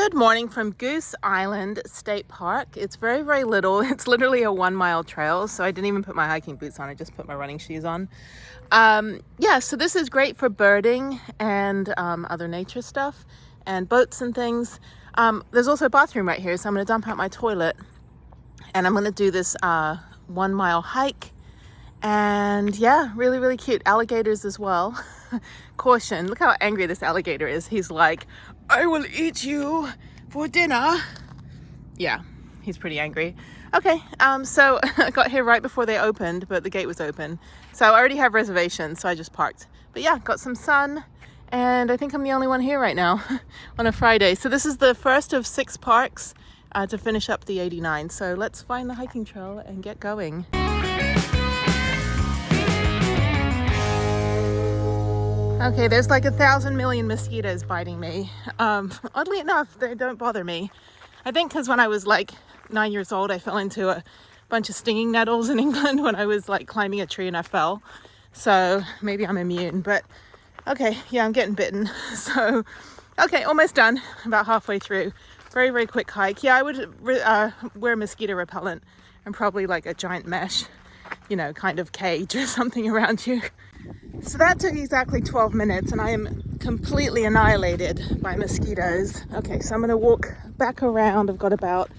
Good morning from Goose Island State Park. It's very, very little. It's literally a 1 mile trail. So I didn't even put my hiking boots on. I just put my running shoes on. Yeah, so this is great for birding and other nature stuff and boats and things. There's also a bathroom right here. So I'm going to dump out my toilet and I'm going to do this 1 mile hike. And yeah, really, really cute. Alligators as well. Caution, look how angry this alligator is. He's like, I will eat you for dinner. Yeah, he's pretty angry. Okay, so I got here right before they opened, but the gate was open. So I already have reservations, so I just parked. But yeah, got some sun, and I think I'm the only one here right now on a Friday. So this is the first of 6 parks to finish up the 89. So let's find the hiking trail and get going. Okay, there's like 1,000 million mosquitoes biting me. Oddly enough, they don't bother me. I think because when I was like 9 years old, I fell into a bunch of stinging nettles in England when I was like climbing a tree and I fell. So maybe I'm immune, but okay, yeah, I'm getting bitten. So, okay, almost done, about halfway through. Very, very quick hike. Yeah, I would wear mosquito repellent and probably like a giant mesh, you know, kind of cage or something around you. So that took exactly 12 minutes and I am completely annihilated by mosquitoes. Okay, so I'm going to walk back around. I've got about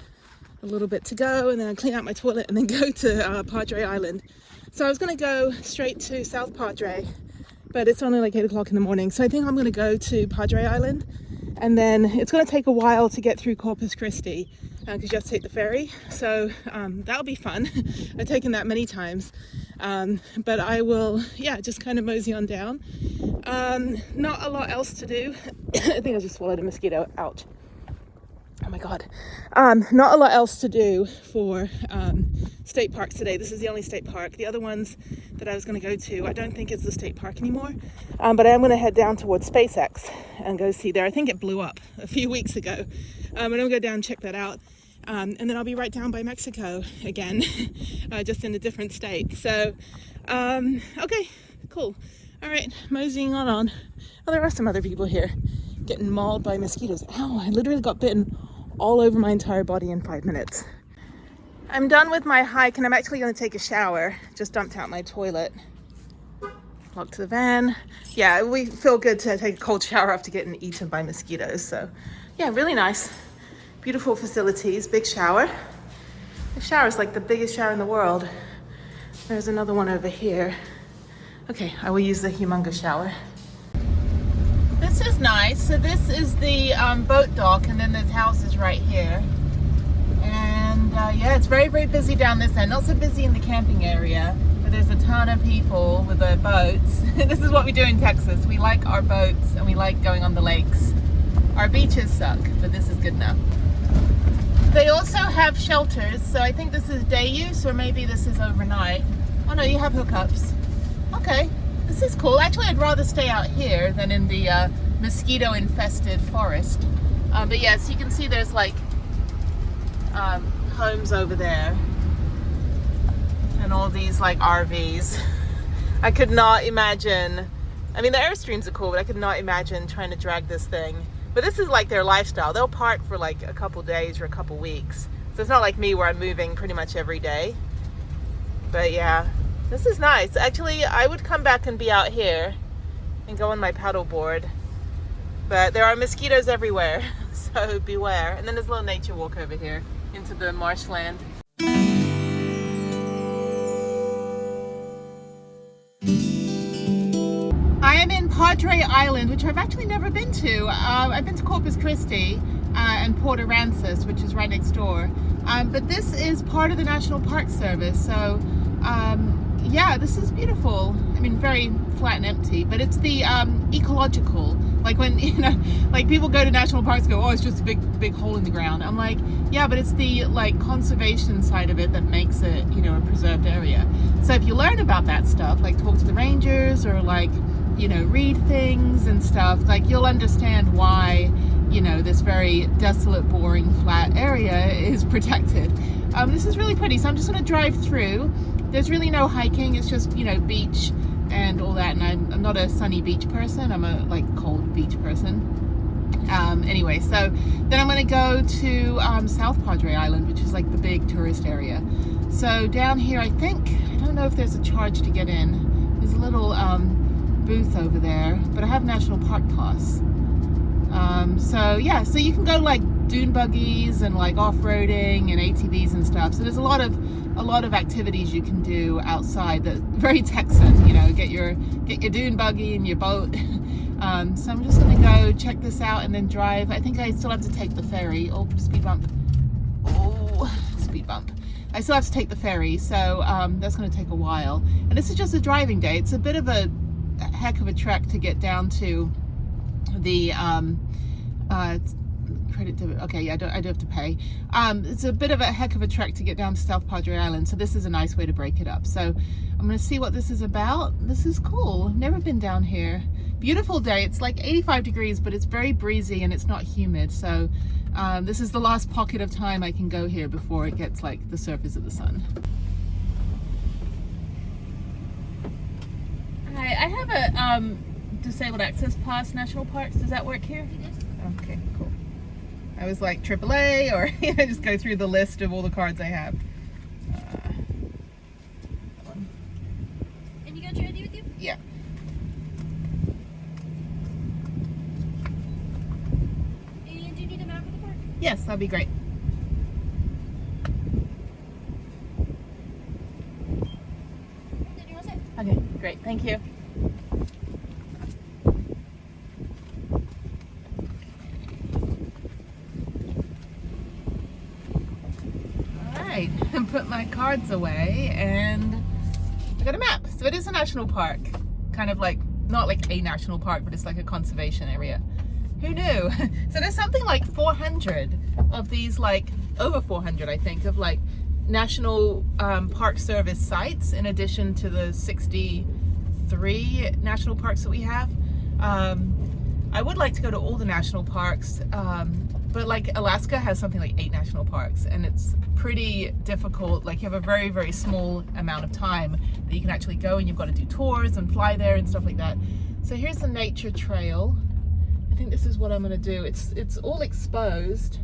a little bit to go and then I'll clean out my toilet and then go to Padre Island. So I was going to go straight to South Padre, but it's only like 8 o'clock in the morning. So I think I'm going to go to Padre Island and then it's going to take a while to get through Corpus Christi because you have to take the ferry. So that'll be fun. I've taken that many times. But I will, yeah, just kind of mosey on down. Not a lot else to do. I think I just swallowed a mosquito. Ouch. Oh my God. Not a lot else to do for state parks today. This is the only state park. The other ones that I was going to go to, I don't think it's the state park anymore. But I am going to head down towards SpaceX and go see there. I think it blew up a few weeks ago. And I'm going to go down and check that out. And then I'll be right down by Mexico again, just in a different state. So, okay, cool. All right, moseying on. Oh, there are some other people here getting mauled by mosquitoes. Ow, I literally got bitten all over my entire body in 5 minutes. I'm done with my hike and I'm actually going to take a shower. Just dumped out my toilet. Locked the van. Yeah, we feel good to take a cold shower after getting eaten by mosquitoes. So, yeah, really nice. Beautiful facilities, big shower. The shower is like the biggest shower in the world. There's another one over here. Okay, I will use the humongous shower. This is nice. So this is the boat dock and then there's houses right here. And yeah, it's very, very busy down this end. Not so busy in the camping area, but there's a ton of people with their boats. This is what we do in Texas. We like our boats and we like going on the lakes. Our beaches suck, but this is good enough. They also have shelters, so I think this is day use or maybe this is overnight. Oh no, you have hookups. Okay, this is cool. Actually, I'd rather stay out here than in the mosquito-infested forest. But yes, you can see there's like homes over there and all these like RVs. I could not imagine, I mean the Airstreams are cool, but I could not imagine trying to drag this thing. But this is like their lifestyle. They'll park for like a couple days or a couple weeks. So it's not like me where I'm moving pretty much every day. But yeah, this is nice. Actually, I would come back and be out here and go on my paddle board. But there are mosquitoes everywhere, so beware. And then there's a little nature walk over here into the marshland. I am in Padre Island, which I've actually never been to. I've been to Corpus Christi and Port Aransas, which is right next door. But this is part of the National Park Service. So yeah, this is beautiful. I mean, very flat and empty, but it's the ecological. Like when, you know, like people go to national parks and go, oh, it's just a big hole in the ground. I'm like, yeah, but it's the like conservation side of it that makes it, you know, a preserved area. So if you learn about that stuff, like talk to the rangers or like, you know, read things and stuff, like you'll understand why, you know, this very desolate, boring, flat area is protected. This is really pretty. So I'm just going to drive through. There's really no hiking. It's just, you know, beach and all that. And I'm not a sunny beach person. I'm a like cold beach person. Anyway, so then I'm going to go to South Padre Island, which is like the big tourist area. So down here, I don't know if there's a charge to get in. There's a little booth over there, but I have National Park Pass. So yeah, so you can go like dune buggies and like off-roading and ATVs and stuff. So there's a lot of activities you can do outside that very Texan, you know, get your dune buggy and your boat. So I'm just gonna go check this out and then drive. I think I still have to take the ferry. Oh, speed bump. Oh, speed bump. I still have to take the ferry, so that's gonna take a while. And this is just a driving day. It's a bit of a heck of a trek to get down to the credit debit. Okay, yeah, I do have to pay. It's a bit of a heck of a trek to get down to South Padre Island, so this is a nice way to break it up. So I'm gonna see what this is about. This is cool. I've never been down here. Beautiful day. It's like 85 degrees, but it's very breezy and it's not humid. So this is the last pocket of time I can go here before it gets like the surface of the sun. Hi, I have a disabled access pass, National Parks. Does that work here? It does. Okay, cool. I was like AAA, or I just go through the list of all the cards I have. And you got your ID with you? Yeah. And do you need a map of the park? Yes, that'd be great. Then you're all set. Okay, great. Thank you. And put my cards away, and I got a map. So it is a national park, kind of like, not like a national park, but it's like a conservation area. Who knew? So there's something like 400 of these, like over 400 I think, of like National Park Service sites, in addition to the 63 national parks that we have. I would like to go to all the national parks, but like Alaska has something like 8 national parks, and it's pretty difficult. Like you have a very, very small amount of time that you can actually go, and you've got to do tours and fly there and stuff like that. So here's the nature trail. I think this is what I'm gonna do. It's all exposed,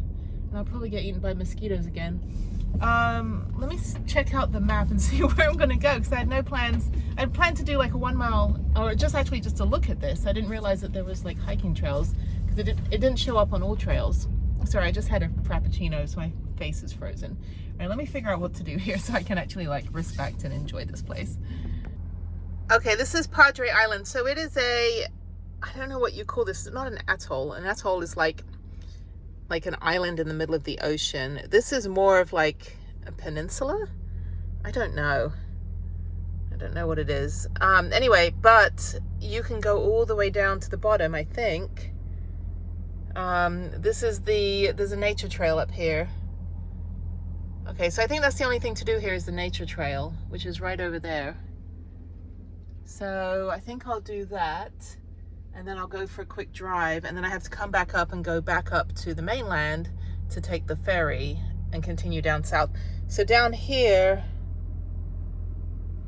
and I'll probably get eaten by mosquitoes again. Let me check out the map and see where I'm gonna go, because I had no plans. I had planned to do like a 1 mile, or just to look at this. I didn't realize that there was like hiking trails, because it didn't show up on all trails. Sorry, I just had a frappuccino, so my face is frozen. All right, let me figure out what to do here so I can actually like respect and enjoy this place. Okay, this is Padre Island. So it is I don't know what you call this. It's not an atoll. An atoll is like an island in the middle of the ocean. This is more of like a peninsula. I don't know what it is. Anyway, but you can go all the way down to the bottom, I think. There's a nature trail up here. Okay, so I think that's the only thing to do here is the nature trail, which is right over there. So I think I'll do that, and then I'll go for a quick drive, and then I have to come back up and go back up to the mainland to take the ferry and continue down south. So down here,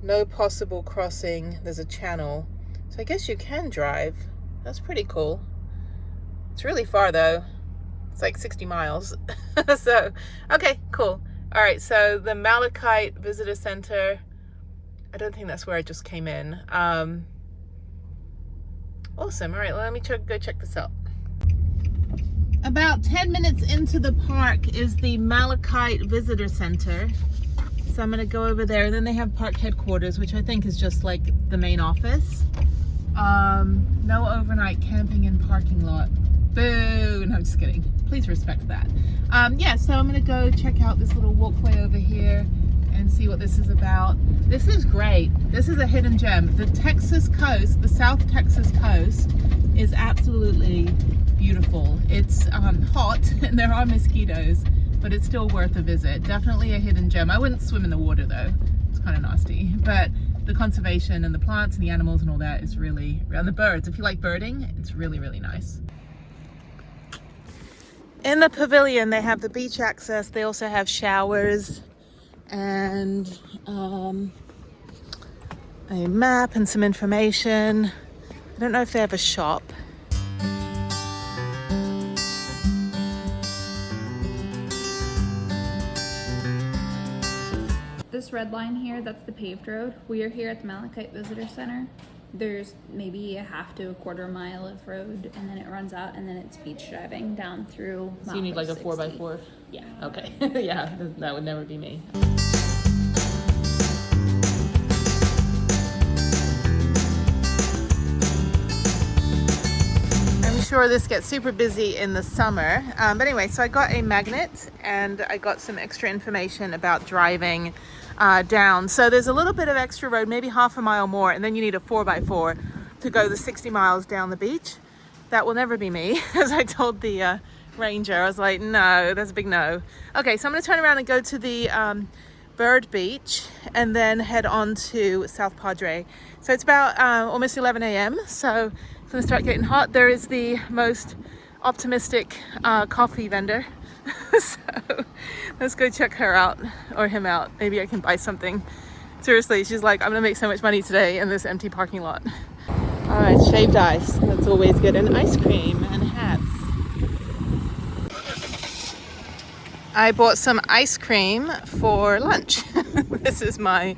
no possible crossing. There's a channel. So I guess you can drive. That's pretty cool. It's really far though. It's like 60 miles. So, okay, cool. All right, so the Malachite Visitor Center. I don't think that's where I just came in. Awesome. All right, let me go check this out. About 10 minutes into the park is the Malachite Visitor Center. So I'm gonna go over there, and then they have park headquarters, which I think is just like the main office. No overnight camping in parking lot. Boo! No, I'm just kidding. Please respect that. Yeah, so I'm gonna go check out this little walkway over here and see what this is about. This is great. This is a hidden gem. The Texas coast, the South Texas coast, is absolutely beautiful. It's hot and there are mosquitoes, but it's still worth a visit. Definitely a hidden gem. I wouldn't swim in the water though. It's kind of nasty, but the conservation and the plants and the animals and all that is really, and the birds, if you like birding, it's really, really nice. In the pavilion, they have the beach access. They also have showers and a map and some information. I don't know if they have a shop. This red line here, that's the paved road. We are here at the Malachite Visitor Center. There's maybe a half to a quarter mile of road, and then it runs out, and then it's beach driving down through. So you need like a 4x4? Yeah. Okay. Yeah, that would never be me. I'm sure this gets super busy in the summer. But anyway, so I got a magnet and I got some extra information about driving down. So there's a little bit of extra road, maybe half a mile more, and then you need a 4x4 to go the 60 miles down the beach. That will never be me. As I told the ranger, I was like, no, that's a big no. Okay, so I'm gonna turn around and go to the Bird Beach and then head on to South Padre. So it's about almost 11 a.m. So it's gonna start getting hot. There is the most optimistic coffee vendor. So let's go check her out or him out. Maybe I can buy something. Seriously, she's like, I'm gonna make so much money today in this empty parking lot. All right, shaved ice. That's always good. And ice cream and hats. I bought some ice cream for lunch. This is my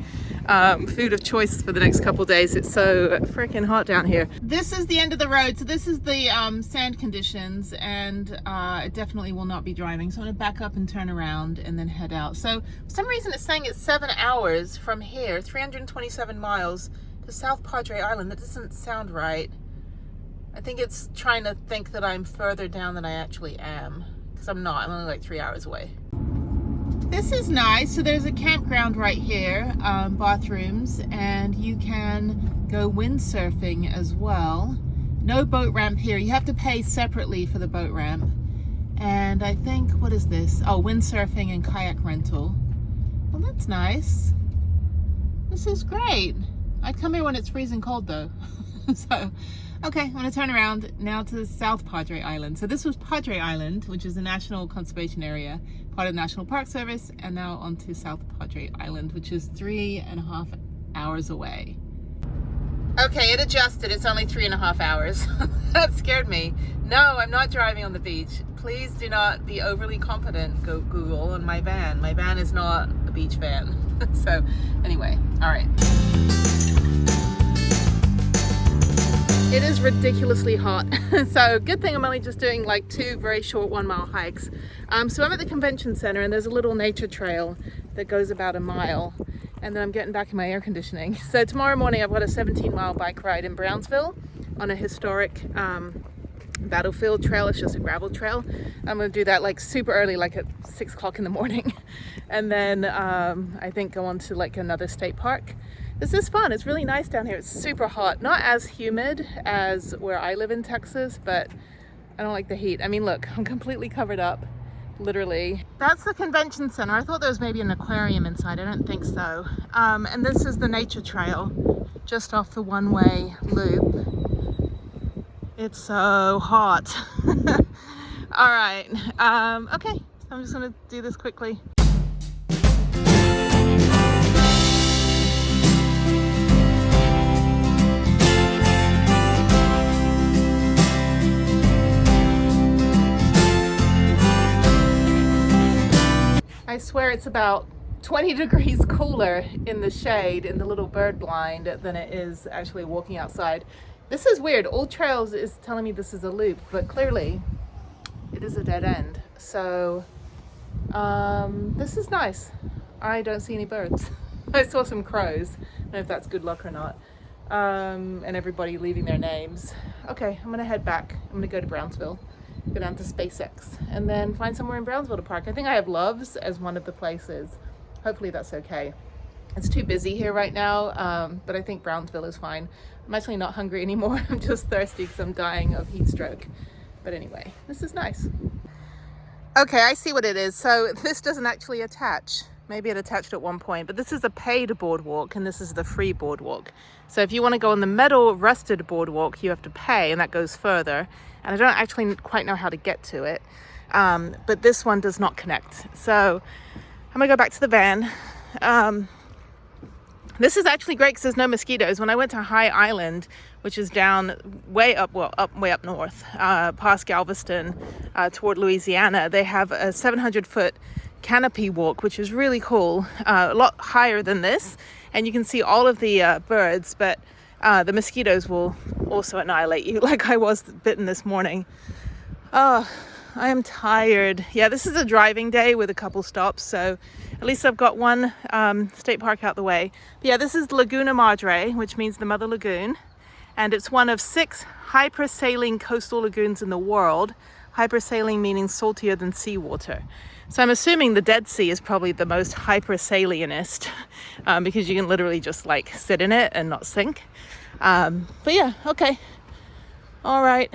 food of choice for the next couple days. It's so freaking hot down here. This is the end of the road. So this is the sand conditions, and I definitely will not be driving. So I'm gonna back up and turn around and then head out. So for some reason it's saying it's 7 hours from here, 327 miles to South Padre Island. That doesn't sound right. I think it's trying to think that I'm further down than I actually am, because I'm not. I'm only like 3 hours away. This is nice. So there's a campground right here, bathrooms, and you can go windsurfing as well. No boat ramp here. You have to pay separately for the boat ramp. And I think, what is this? Oh, windsurfing and kayak rental. Well, that's nice. This is great. I'd come here when it's freezing cold though. So, okay, I'm gonna turn around now to South Padre Island. So this was Padre Island, which is a national conservation area, part of the National Park Service, and now onto South Padre Island, which is 3.5 hours away. Okay, it adjusted. It's only 3.5 hours. That scared me. No, I'm not driving on the beach. Please do not be overly confident, go Google, on my van. My van is not a beach van. So anyway, all right. It is ridiculously hot. So good thing I'm only just doing like 2 very short 1-mile hikes. So I'm at the convention center and there's a little nature trail that goes about a mile. And then I'm getting back in my air conditioning. So tomorrow morning I've got a 17-mile bike ride in Brownsville on a historic battlefield trail. It's just a gravel trail. I'm gonna do that like super early, like at 6 o'clock in the morning. And then I think go on to like another state park. This is fun. It's really nice down here. It's super hot. Not as humid as where I live in Texas, but I don't like the heat. I mean, look, I'm completely covered up, literally. That's the convention center. I thought there was maybe an aquarium inside. I don't think so. And this is the nature trail just off the one-way loop. It's so hot. All right. Okay, so I'm just gonna do this quickly. I swear it's about 20 degrees cooler in the shade in the little bird blind than it is actually walking outside. This is weird. Old Trails is telling me this is a loop, but clearly it is a dead end. So this is nice. I don't see any birds. I saw some crows. I don't know if that's good luck or not. And everybody leaving their names. Okay, I'm gonna head back. I'm gonna go to Brownsville. Go down to SpaceX and then find somewhere in Brownsville to park. I think I have Love's as one of the places. Hopefully that's okay. It's too busy here right now, but I think Brownsville is fine. I'm actually not hungry anymore. I'm just thirsty because I'm dying of heat stroke. But anyway, this is nice. Okay, I see what it is. So this doesn't actually attach. Maybe it attached at one point, but this is a paid boardwalk and this is the free boardwalk. So if you want to go on the metal rusted boardwalk, you have to pay, and that goes further. And I don't actually quite know how to get to it, but this one does not connect. So I'm gonna go back to the van. This is actually great because there's no mosquitoes. When I went to High Island, which is down way up, way up north, past Galveston, toward Louisiana, they have a 700-foot canopy walk, which is really cool, a lot higher than this, and you can see all of the birds, but the mosquitoes will also annihilate you, like I was bitten this morning. Oh, I am tired. Yeah, this is a driving day with a couple stops, so at least I've got one state park out the way. But yeah, this is Laguna Madre, which means the Mother Lagoon, and it's one of 6 hypersaline coastal lagoons in the world. Hypersaline meaning saltier than seawater. So I'm assuming the Dead Sea is probably the most hypersalienist because you can literally just like sit in it and not sink. But yeah, okay. All right.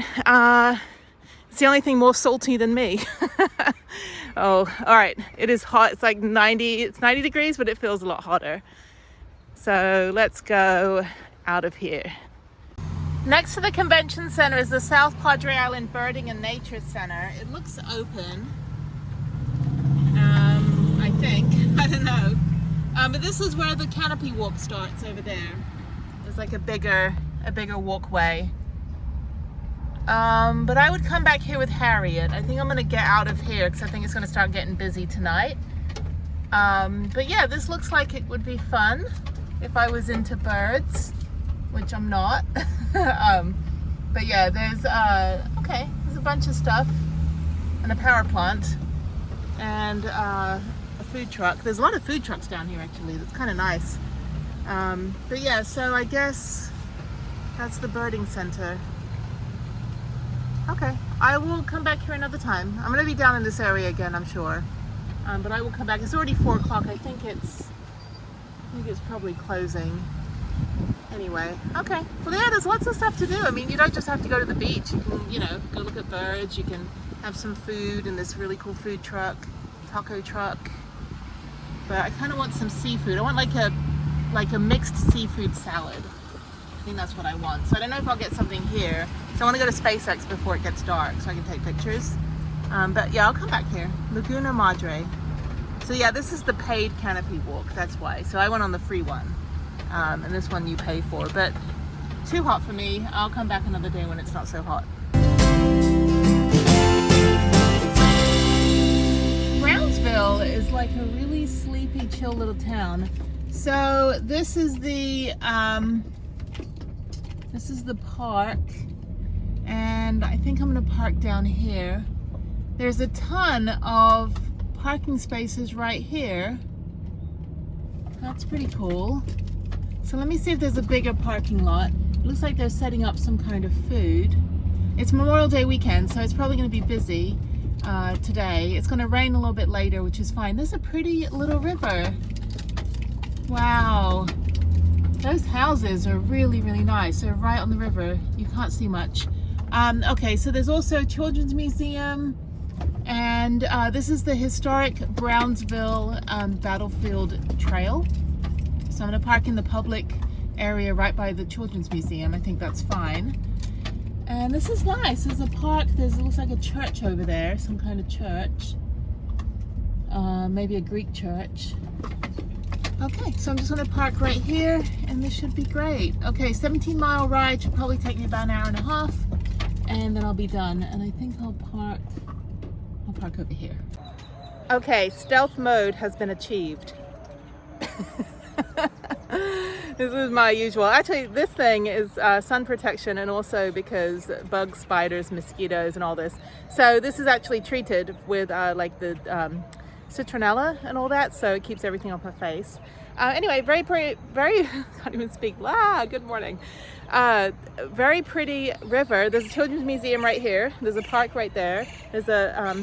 It's the only thing more salty than me. Oh, all right. It is hot. It's like 90 degrees, but it feels a lot hotter. So let's go out of here. Next to the convention center is the South Padre Island Birding and Nature Center. It looks open. I think. I don't know. But this is where the canopy walk starts over there. There's like a bigger walkway. But I would come back here with Harriet. I think I'm gonna get out of here because I think it's gonna start getting busy tonight. But yeah, this looks like it would be fun if I was into birds, which I'm not. But yeah, there's there's a bunch of stuff and a power plant and a food truck. There's a lot of food trucks down here actually. That's kind of nice. But yeah, so I guess that's the birding center. Okay, I will come back here another time. I'm gonna be down in this area again, I'm sure. But I will come back. It's already 4 o'clock. I think it's probably closing. Anyway, okay. Well, yeah, there's lots of stuff to do. I mean, you don't just have to go to the beach. You can, go look at birds. You can have some food in this really cool food truck, taco truck. But I kind of want some seafood. I want like a mixed seafood salad. I think that's what I want. So I don't know if I'll get something here. So I want to go to SpaceX before it gets dark so I can take pictures. But yeah, I'll come back here. Laguna Madre. So yeah, this is the paid canopy walk. That's why. So I went on the free one. And this one you pay for. But too hot for me. I'll come back another day when it's not so hot. Brownsville is like a really sleepy, chill little town. So this is the park, and I think I'm gonna park down here. There's a ton of parking spaces right here. That's pretty cool. So let me see if there's a bigger parking lot. It looks like they're setting up some kind of food. It's Memorial Day weekend, so it's probably gonna be busy today. It's gonna rain a little bit later, which is fine. There's a pretty little river. Wow. Those houses are really, really nice. They're right on the river. You can't see much. Okay, so there's also a children's museum, and this is the historic Brownsville Battlefield Trail. So I'm gonna park in the public area right by the children's museum. I think that's fine. And this is nice. There's a park. It looks like a church over there, some kind of church. Maybe a Greek church. Okay, so I'm just gonna park right here and this should be great. Okay, 17-mile ride should probably take me about an hour and a half and then I'll be done. And I think I'll park over here. Okay, stealth mode has been achieved. This is my usual. Actually, this thing is sun protection and also because bugs, spiders, mosquitoes and all this. So this is actually treated with like the citronella and all that, so it keeps everything off my face. Anyway, very can't even speak. Good morning. Very pretty river. There's a children's museum right here. There's a park right there. There's a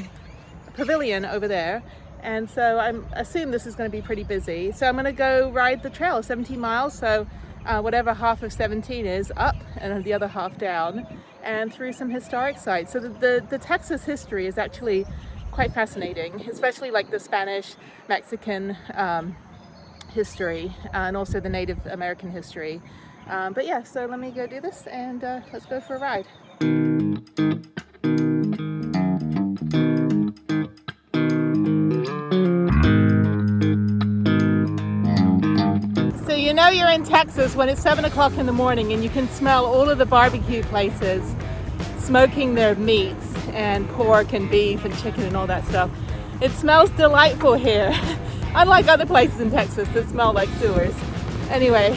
pavilion over there. And so I assume this is going to be pretty busy. So I'm going to go ride the trail, 17 miles. So whatever half of 17 is up and the other half down, and through some historic sites. So the Texas history is actually quite fascinating, especially like the Spanish, Mexican history, and also the Native American history. But yeah, so let me go do this and let's go for a ride. So you know you're in Texas when it's 7 o'clock in the morning and you can smell all of the barbecue places smoking their meats and pork and beef and chicken and all that stuff. It smells delightful here. Unlike other places in Texas that smell like sewers. Anyway,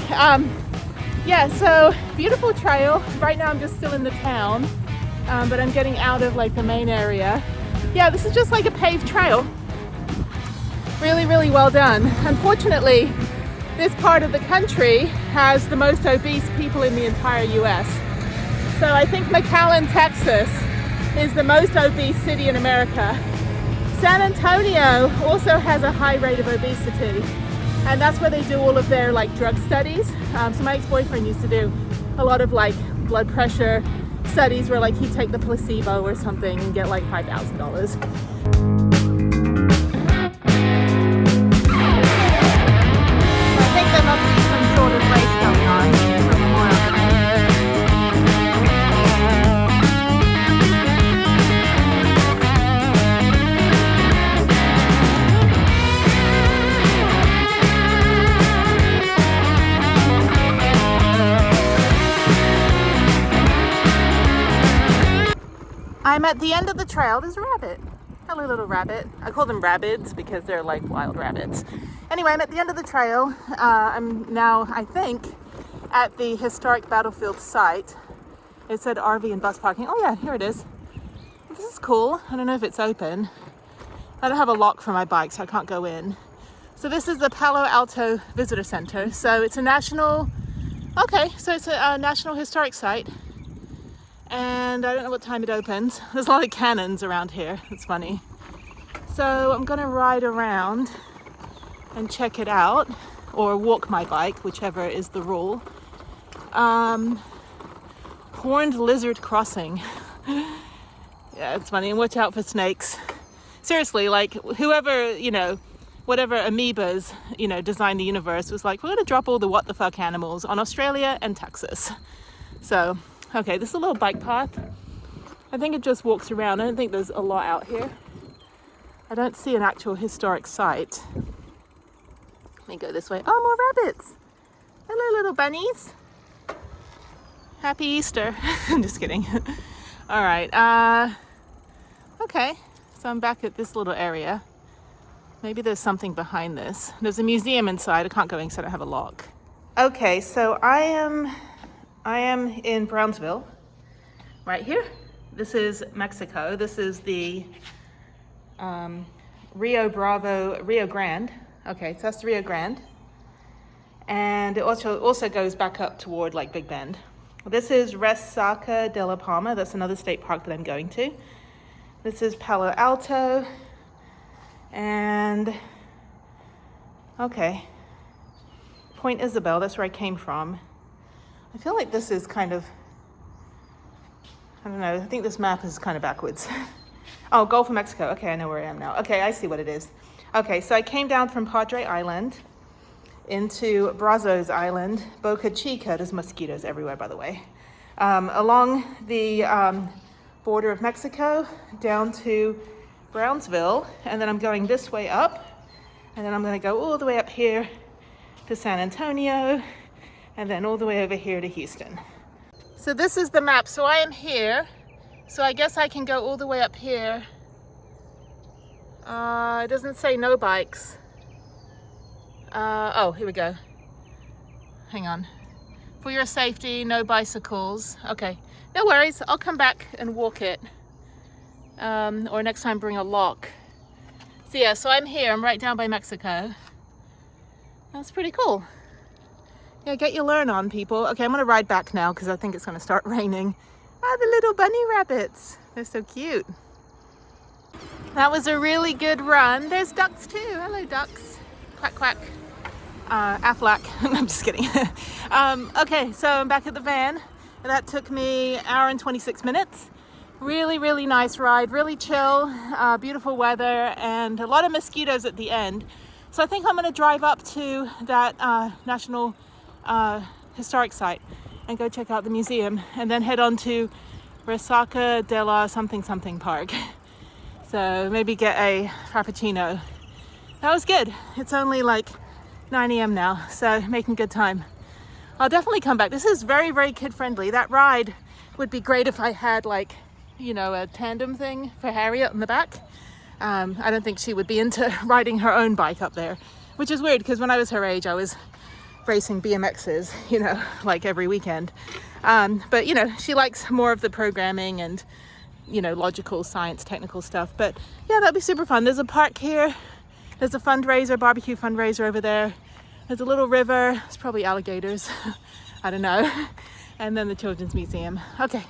yeah, so beautiful trail. Right now I'm just still in the town, but I'm getting out of like the main area. Yeah, this is just like a paved trail. Really, really well done. Unfortunately, this part of the country has the most obese people in the entire US. So I think McAllen, Texas is the most obese city in America. San Antonio also has a high rate of obesity, and that's where they do all of their like drug studies. So my ex-boyfriend used to do a lot of like blood pressure studies where like he'd take the placebo or something and get like $5,000. There must be some sort of race going on for Memorial Day. I'm at the end of the trail. There's a rabbit. Hello, little rabbit. I call them rabbits because they're like wild rabbits. Anyway, I'm at the end of the trail. I'm now, I think, at the historic battlefield site. It said RV and bus parking. Oh yeah, here it is. This is cool. I don't know if it's open. I don't have a lock for my bike, so I can't go in. So this is the Palo Alto Visitor Center. So it's a national, so it's a national historic site. And I don't know what time it opens. There's a lot of cannons around here. It's funny. So I'm gonna ride around and check it out, or walk my bike, whichever is the rule. Horned lizard crossing. Yeah, it's funny. And watch out for snakes. Seriously, like whoever, whatever amoebas, designed the universe was like, we're gonna drop all the what the fuck animals on Australia and Texas. So, okay, this is a little bike path. I think it just walks around. I don't think there's a lot out here. I don't see an actual historic site. Let me go this way. Oh, more rabbits. Hello, little bunnies. Happy Easter. I'm just kidding. All right. Okay. So I'm back at this little area. Maybe there's something behind this. There's a museum inside. I can't go inside. I don't have a lock. Okay. So I am in Brownsville. Right here. This is Mexico. This is the Rio Grande. Okay, so that's the Rio Grande. And it also goes back up toward like Big Bend. This is Resaca de la Palma. That's another state park that I'm going to. This is Palo Alto. And, okay. Point Isabel, that's where I came from. I feel like this is kind of, I don't know, I think this map is kind of backwards. Oh, Gulf of Mexico. Okay, I know where I am now. Okay, I see what it is. Okay, so I came down from Padre Island into Brazos Island, Boca Chica. There's mosquitoes everywhere, by the way. Along the border of Mexico down to Brownsville, and then I'm going this way up, and then I'm going to go all the way up here to San Antonio, and then all the way over here to Houston. So this is the map. So I am here. So I guess I can go all the way up here. It doesn't say no bikes. Oh, here we go. Hang on. For your safety, no bicycles. Okay, no worries. I'll come back and walk it. Or next time bring a lock. So yeah, so I'm here. I'm right down by Mexico. That's pretty cool. Yeah, get your learn on, people. Okay, I'm gonna ride back now because I think it's gonna start raining. Ah, the little bunny rabbits. They're so cute. That was a really good run. There's ducks too. Hello, ducks. Quack, quack. Aflac. I'm just kidding. Okay, so I'm back at the van. That took me an hour and 26 minutes. Really, really nice ride. Really chill. Beautiful weather and a lot of mosquitoes at the end. So I think I'm going to drive up to that National Historic Site and go check out the museum and then head on to Resaca de la something something park. So maybe get a Frappuccino. That was good. It's only like 9 a.m. now, so making good time. I'll definitely come back. This is very, very kid friendly. That ride would be great if I had like, a tandem thing for Harriet in the back. I don't think she would be into riding her own bike up there, which is weird because when I was her age, I was racing BMXs, you know, like every weekend. But, you know, she likes more of the programming and, you know, logical science, technical stuff. But yeah, that'd be super fun. There's a park here. There's a fundraiser, barbecue fundraiser over there. There's a little river. It's probably alligators. I don't know. And then the Children's Museum. Okay.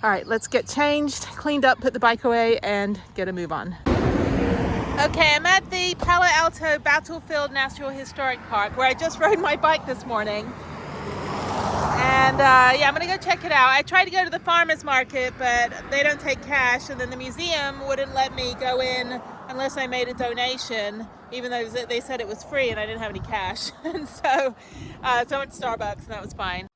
All right, let's get changed, cleaned up, put the bike away, and get a move on. Okay, I'm at the Palo Alto Battlefield National Historic Park where I just rode my bike this morning. And yeah, I'm gonna go check it out. I tried to go to the farmer's market, but they don't take cash. And then the museum wouldn't let me go in unless I made a donation, even though they said it was free and I didn't have any cash. And so I went to Starbucks and that was fine.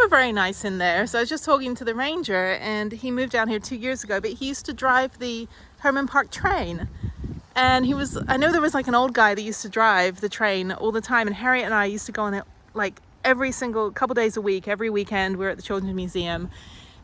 Very nice in there. So I was just talking to the ranger, and he moved down here 2 years ago, but he used to drive the Herman Park train. And I know there was like an old guy that used to drive the train all the time, and Harriet and I used to go on it like every single couple days a week, every weekend. We're at the Children's Museum,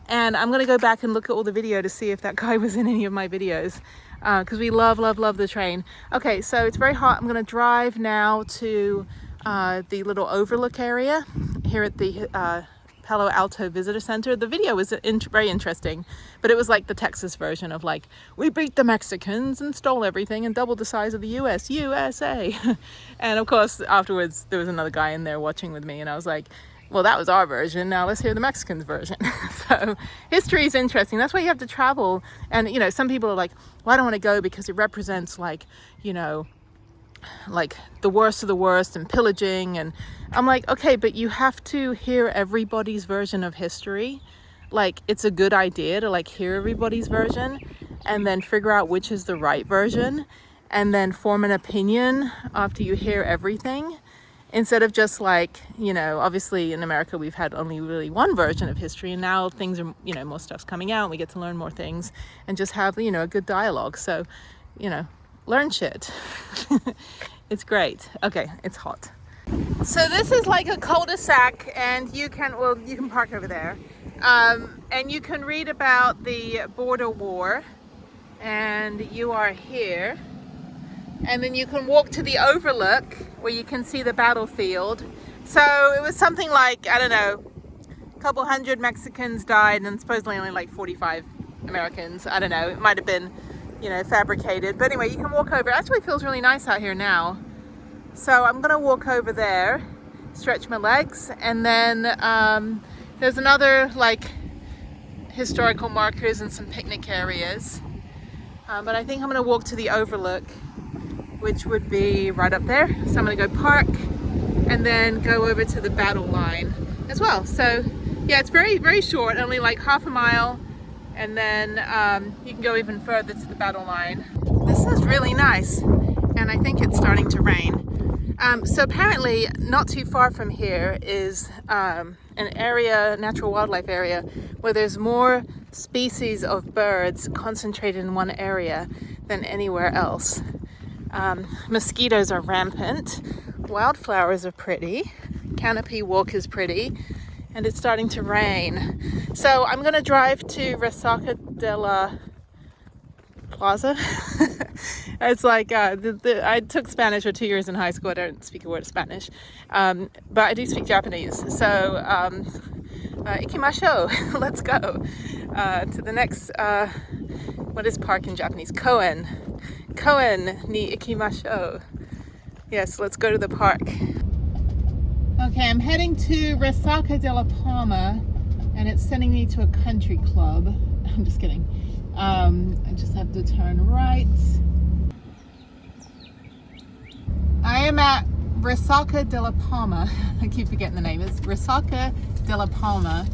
and I'm gonna go back and look at all the video to see if that guy was in any of my videos, because we love the train. Okay, so it's very hot. I'm gonna drive now to the little overlook area here at the Palo Alto Visitor Center. The video was very interesting, but it was like the Texas version of like, we beat the Mexicans and stole everything and doubled the size of the USA. And of course, afterwards, there was another guy in there watching with me, and I was like, well, that was our version. Now let's hear the Mexicans version. So history is interesting. That's why you have to travel. And, you know, some people are like, well, I don't want to go because it represents like, you know, like the worst of the worst and pillaging. And I'm like, okay, but you have to hear everybody's version of history. Like, it's a good idea to like hear everybody's version and then figure out which is the right version and then form an opinion after you hear everything, instead of just like, you know, obviously in America we've had only really one version of history, and now things are, you know, more stuff's coming out and we get to learn more things and just have, you know, a good dialogue. So, you know, learn shit. It's great. Okay, it's hot. So this is like a cul-de-sac, and you can park over there, and you can read about the border war, and you are here, and then you can walk to the overlook where you can see the battlefield. So it was something like, I don't know, a couple hundred Mexicans died and supposedly only like 45 Americans. I don't know, it might have been, you know, fabricated. But anyway, you can walk over. It actually feels really nice out here now. So I'm gonna walk over there, stretch my legs, and then there's another like historical markers and some picnic areas. But I think I'm gonna walk to the overlook, which would be right up there. So I'm gonna go park and then go over to the battle line as well. So yeah, it's very, very short, only like half a mile. And then you can go even further to the battle line. This is really nice, and I think it's starting to rain. So apparently not too far from here is an area, natural wildlife area, where there's more species of birds concentrated in one area than anywhere else. Mosquitoes are rampant, wildflowers are pretty, canopy walk is pretty, and it's starting to rain. So I'm gonna drive to Resaca de la Plaza. It's like, I took Spanish for 2 years in high school. I don't speak a word of Spanish, but I do speak Japanese. So, ikimashou, let's go to the next, what is park in Japanese? Koen ni ikimashou. Yes, let's go to the park. Okay, I'm heading to Resaca de la Palma, and it's sending me to a country club. I'm just kidding. I just have to turn right. I am at Resaca de la Palma. I keep forgetting the name. It's Resaca de la Palma.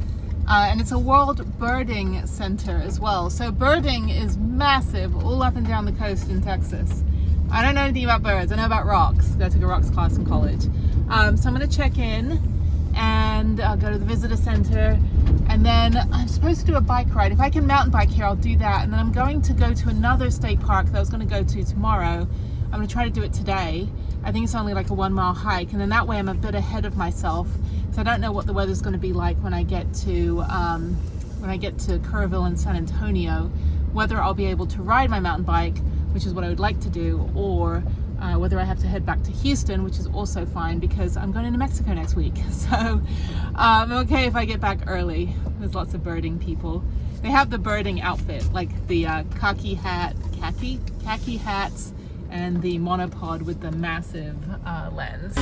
And it's a world birding center as well. So birding is massive all up and down the coast in Texas. I don't know anything about birds. I know about rocks. I took a rocks class in college. So I'm going to check in and go to the visitor center. And then I'm supposed to do a bike ride. If I can mountain bike here, I'll do that. And then I'm going to go to another state park that I was going to go to tomorrow, I'm gonna try to do it today. I think it's only like a 1 mile hike, and then that way I'm a bit ahead of myself. So I don't know what the weather's gonna be like when I get to Kerrville and San Antonio, whether I'll be able to ride my mountain bike, which is what I would like to do, or whether I have to head back to Houston, which is also fine because I'm going to New Mexico next week. So I'm okay if I get back early. There's lots of birding people. They have the birding outfit, like the khaki hats and the monopod with the massive lens.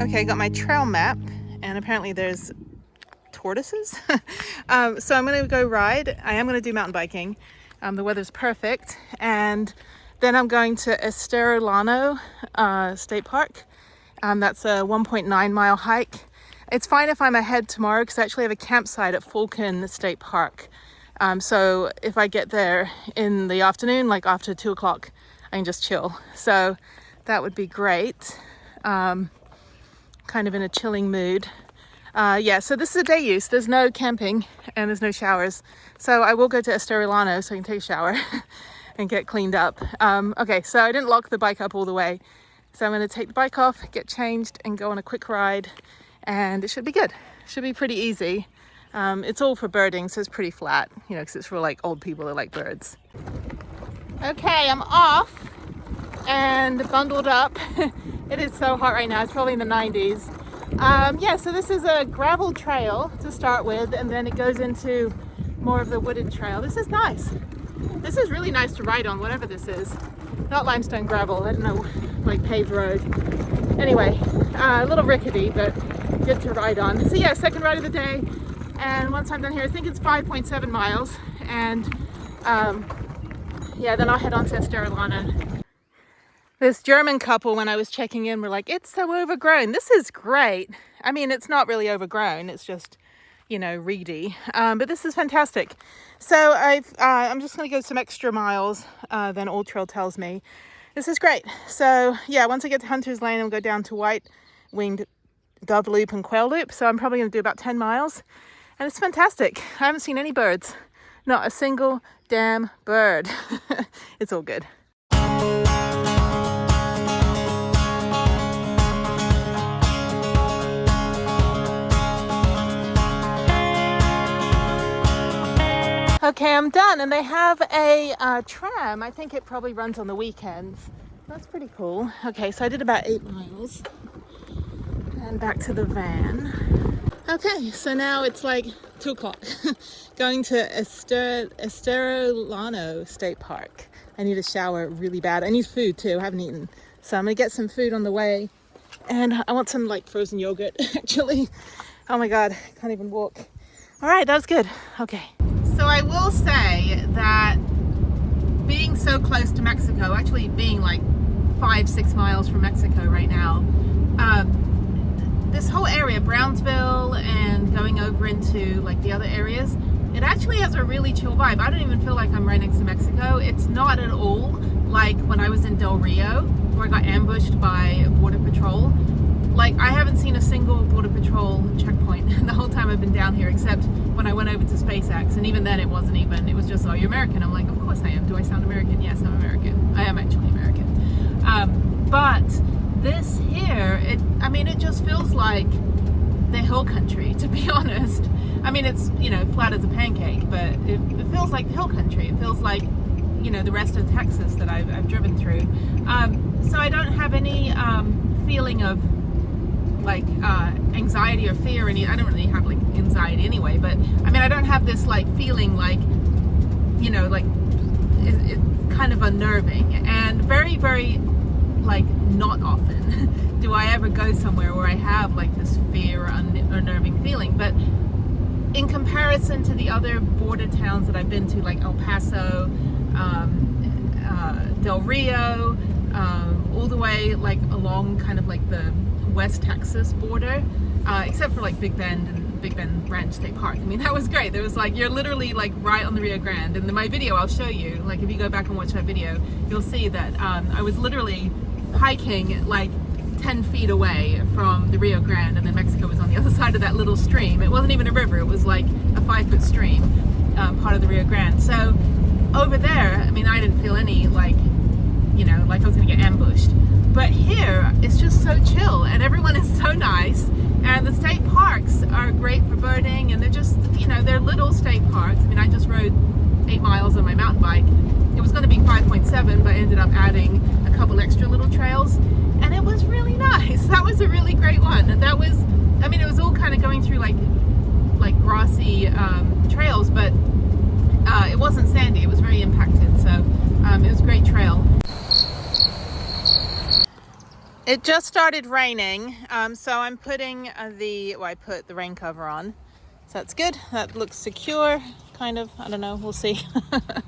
Okay, I got my trail map, and apparently there's tortoises. So I'm gonna go ride. I am gonna do mountain biking. The weather's perfect, and then I'm going to Estero Llano State Park. That's a 1.9 mile hike. It's fine if I'm ahead tomorrow because I actually have a campsite at Falcon State Park. So if I get there in the afternoon, like after 2 o'clock, I can just chill. So that would be great. Kind of in a chilling mood. Yeah, so this is a day use. There's no camping and there's no showers. So I will go to Estero Llano so I can take a shower and get cleaned up. Okay, so I didn't lock the bike up all the way. So I'm gonna take the bike off, get changed, and go on a quick ride. And it should be good. Should be pretty easy. It's all for birding, so it's pretty flat, you know, because it's for like old people that like birds. Okay, I'm off and bundled up. It is so hot right now. It's probably in the 90s. Yeah, so this is a gravel trail to start with, and then it goes into more of the wooded trail. This is nice. This is really nice to ride on, whatever this is. Not limestone gravel, I don't know, like paved road. Anyway, a little rickety, but good to ride on. So yeah, second ride of the day. And once I'm done here, I think it's 5.7 miles. And yeah, then I'll head on to Estero Llano. This German couple, when I was checking in, were like, it's so overgrown. This is great. I mean, it's not really overgrown. It's just, you know, reedy. But this is fantastic. So I'm just going to go some extra miles than Old Trail tells me. This is great. So yeah, once I get to Hunter's Lane, I'll go down to White-Winged Dove Loop and Quail Loop. So I'm probably going to do about 10 miles. And it's fantastic. I haven't seen any birds. Not a single damn bird. It's all good. Okay, I'm done, and they have a tram. I think it probably runs on the weekends. That's pretty cool. Okay, so I did about 8 miles and back to the van. Okay, so now it's like 2 o'clock. Going to Estero Llano State Park. I need a shower really bad. I need food too. I haven't eaten, so I'm gonna get some food on the way, and I want some like frozen yogurt actually. Oh my god, can't even walk. All right, that was good. Okay. So I will say that being so close to Mexico, actually being like 5-6 miles from Mexico right now, this whole area, Brownsville and going over into like the other areas, it actually has a really chill vibe. I don't even feel like I'm right next to Mexico. It's not at all like when I was in Del Rio, where I got ambushed by Border Patrol. Like, I haven't seen a single Border Patrol checkpoint the whole time I've been down here, except when I went over to SpaceX, and even then it wasn't even, it was just, oh, you're American. I'm like, of course I am. Do I sound American? Yes, I'm American. I am actually American. But this here, it just feels like the hill country, to be honest. I mean, it's, you know, flat as a pancake, but it feels like the hill country. It feels like, you know, the rest of Texas that I've driven through. So I don't have any feeling of like anxiety or fear. I don't really have like anxiety anyway, but I mean, I don't have this like feeling like, you know, like it's kind of unnerving. And very, very like not often do I ever go somewhere where I have like this fear or unnerving feeling. But in comparison to the other border towns that I've been to, like El Paso, Del Rio, all the way like along kind of like the West Texas border, except for like Big Bend and Big Bend Ranch State Park. I mean, that was great. There was like, you're literally like right on the Rio Grande. And in my video, I'll show you, like if you go back and watch that video, you'll see that I was literally hiking like 10 feet away from the Rio Grande, and then Mexico was on the other side of that little stream. It wasn't even a river, it was like a 5-foot stream, part of the Rio Grande. So over there, I mean, I didn't feel any like, you know, like I was gonna get ambushed. But here, it's just so chill, and everyone is so nice. And the state parks are great for birding, and they're just, you know, they're little state parks. I mean, I just rode 8 miles on my mountain bike. It was gonna be 5.7, but I ended up adding a couple extra little trails, and it was really nice. That was a really great one. That was, I mean, it was all kind of going through like grassy trails, but it wasn't sandy. It was very impacted, so it was a great trail. It just started raining, so I'm putting I put the rain cover on, so that's good. That looks secure, kind of. I don't know, we'll see. I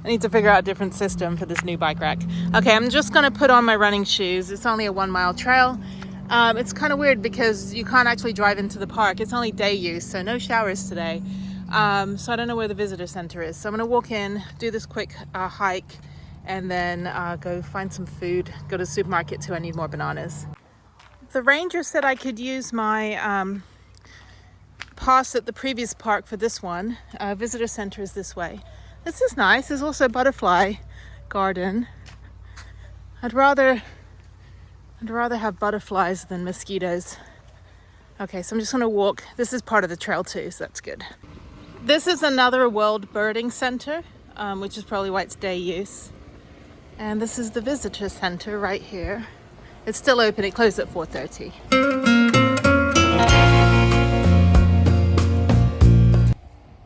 need to figure out a different system for this new bike rack. Okay, I'm just gonna put on my running shoes. It's only a 1 mile trail. It's kind of weird because you can't actually drive into the park. It's only day use, so no showers today. So I don't know where the visitor center is. So I'm gonna walk in, do this quick hike, and then go find some food, go to the supermarket too. I need more bananas. The ranger said I could use my pass at the previous park for this one. Visitor center is this way. This is nice. There's also a butterfly garden. I'd rather have butterflies than mosquitoes. Okay, so I'm just gonna walk. This is part of the trail too, so that's good. This is another World Birding Center, which is probably why it's day use. And this is the visitor center right here. It's still open, it closed at 4:30.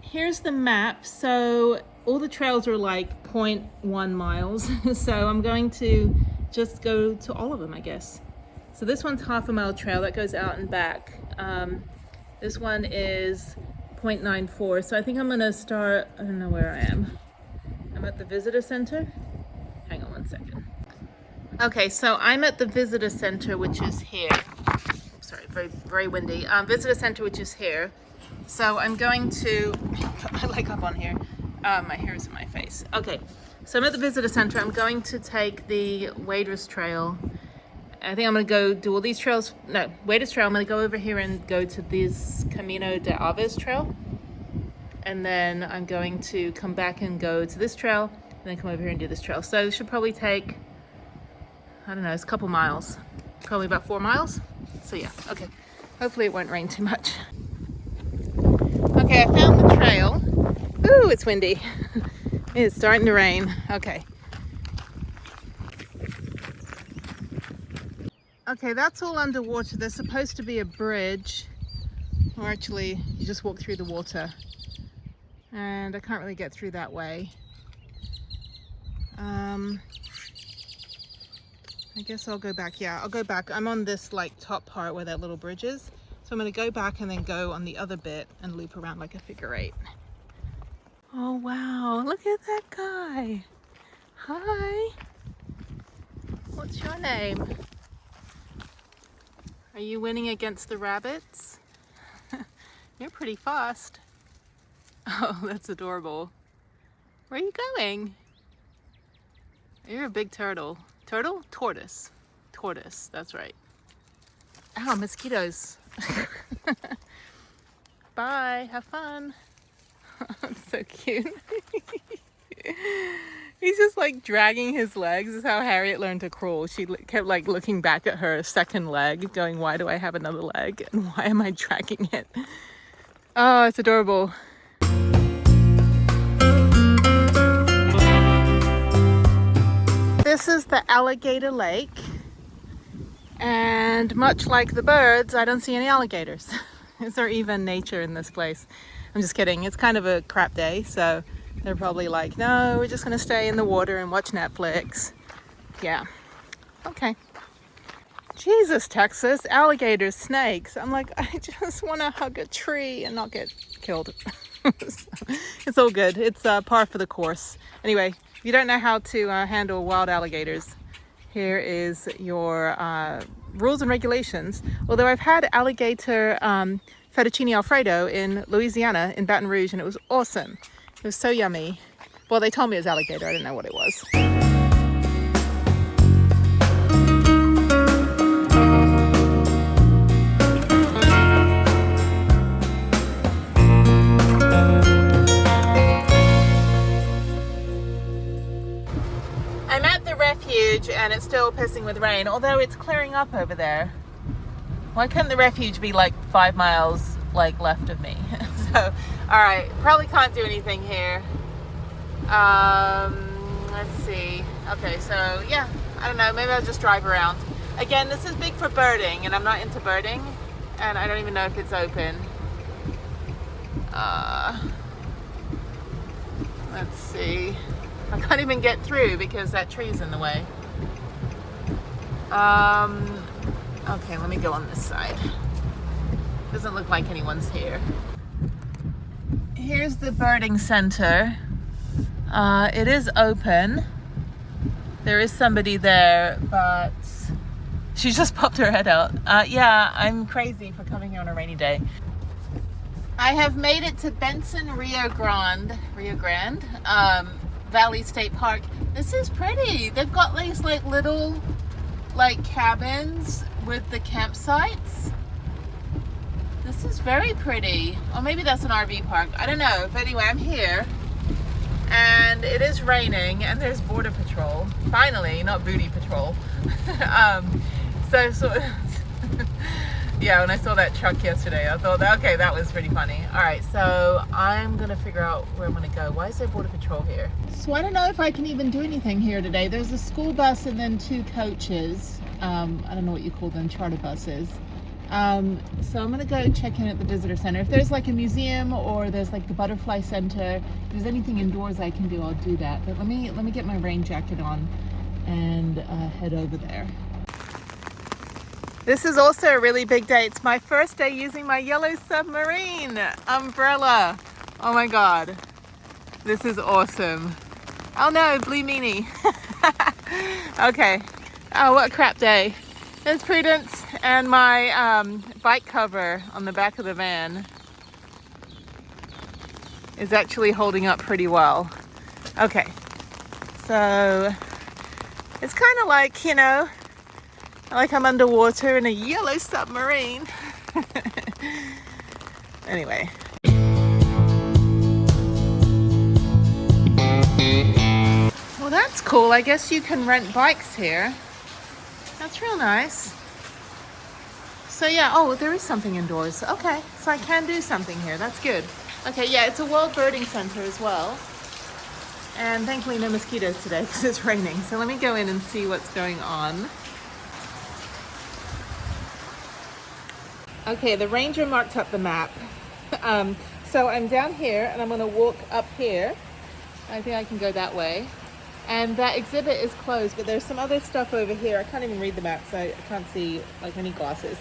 Here's the map. So all the trails are like 0.1 miles. So I'm going to just go to all of them, I guess. So this one's 1/2 mile trail that goes out and back. This one is 0.94. So I think I'm gonna start, I don't know where I am. I'm at the visitor center. Hang on one second. Okay, so I'm at the visitor center, which is here. Sorry, very, very windy. Visitor center, which is here. So I'm going to put my leg up on here. My hair is in my face. Okay, so I'm at the visitor center. I'm going to take the Waders Trail. I think I'm gonna go do all these trails. No, Waders Trail. I'm gonna go over here and go to this Camino de Aves Trail. And then I'm going to come back and go to this trail, and then come over here and do this trail. So it should probably take, I don't know, it's a couple miles. Probably about 4 miles. So yeah, okay. Hopefully it won't rain too much. Okay, I found the trail. Ooh, it's windy. It's starting to rain. Okay. Okay, that's all underwater. There's supposed to be a bridge, or actually you just walk through the water. And I can't really get through that way. I guess I'll go back. Yeah, I'll go back. I'm on this like top part where that little bridge is. So I'm gonna go back and then go on the other bit and loop around like a figure 8. Oh wow, look at that guy. Hi. What's your name? Are you winning against the rabbits? You're pretty fast. Oh, that's adorable. Where are you going? You're a big turtle. Turtle? Tortoise. Tortoise, that's right. Ow, mosquitoes. Bye, have fun. That's so cute. He's just like dragging his legs. This is how Harriet learned to crawl. She kept like looking back at her second leg, going, why do I have another leg? And why am I dragging it? Oh, it's adorable. This is the alligator lake. And much like the birds, I don't see any alligators. Is there even nature in this place? I'm just kidding. It's kind of a crap day, so they're probably like, no, we're just gonna stay in the water and watch Netflix. Yeah, okay. Jesus, Texas, alligators, snakes. I'm like, I just wanna hug a tree and not get killed. It's all good. It's par for the course. Anyway, if you don't know how to handle wild alligators, here is your rules and regulations. Although I've had alligator fettuccine Alfredo in Louisiana, in Baton Rouge, and it was awesome. It was so yummy. Well, they told me it was alligator. I didn't know what it was. and it's still pissing with rain, although it's clearing up over there. Why couldn't the refuge be like 5 miles like left of me? So, all right, probably can't do anything here. Let's see. Okay, so yeah, I don't know, maybe I'll just drive around. Again, this is big for birding, and I'm not into birding, and I don't even know if it's open. Let's see. I can't even get through because that tree's in the way. Okay, let me go on this side. Doesn't look like anyone's here. Here's the birding center. It is open. There is somebody there, but she just popped her head out. Yeah, I'm crazy for coming here on a rainy day. I have made it to Benson, Rio Grande, Valley State Park. This is pretty. They've got these like little like cabins with the campsites. This is very pretty. Or maybe that's an RV park. I don't know. But anyway, I'm here. And it is raining, and there's Border Patrol. Finally, not Booty Patrol. So yeah, when I saw that truck yesterday, I thought, okay, that was pretty funny. All right, so I'm gonna figure out where I'm gonna go. Why is there Border Patrol here? So I don't know if I can even do anything here today. There's a school bus and then 2 coaches. I don't know what you call them, charter buses. So I'm gonna go check in at the visitor center. If there's like a museum or there's like the butterfly center, if there's anything indoors I can do, I'll do that. But let me get my rain jacket on and head over there. This is also a really big day. It's my first day using my yellow submarine umbrella. Oh my God, this is awesome. Oh no, blue meanie. Okay. Oh, what a crap day. There's Prudence and my bike cover on the back of the van is actually holding up pretty well. Okay, so it's kind of like, you know, like I'm underwater in a yellow submarine. Anyway. Well, that's cool. I guess you can rent bikes here. That's real nice. So yeah, oh, there is something indoors. Okay, so I can do something here. That's good. Okay, yeah, it's a World Birding Center as well. And thankfully no mosquitoes today because it's raining. So let me go in and see what's going on. Okay, the ranger marked up the map. So I'm down here and I'm gonna walk up here. I think I can go that way. And that exhibit is closed, but there's some other stuff over here. I can't even read the map, so I can't see like any glasses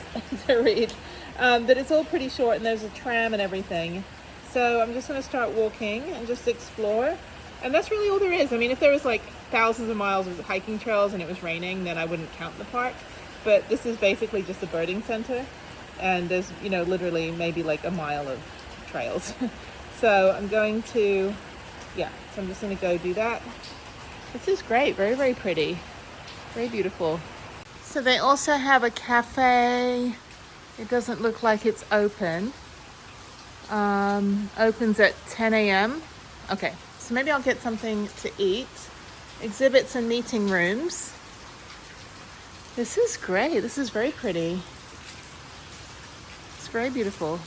to read. But it's all pretty short and there's a tram and everything. So I'm just gonna start walking and just explore. And that's really all there is. I mean, if there was like thousands of miles of hiking trails and it was raining, then I wouldn't count the park. But this is basically just a birding center. And there's, you know, literally maybe like a mile of trails. So I'm going to, yeah, so I'm just gonna go do that. This is great, very, very pretty, very beautiful. So they also have a cafe. It doesn't look like it's open. Opens at 10 a.m. Okay, so maybe I'll get something to eat. Exhibits and meeting rooms. This is great, this is very pretty. It's very beautiful.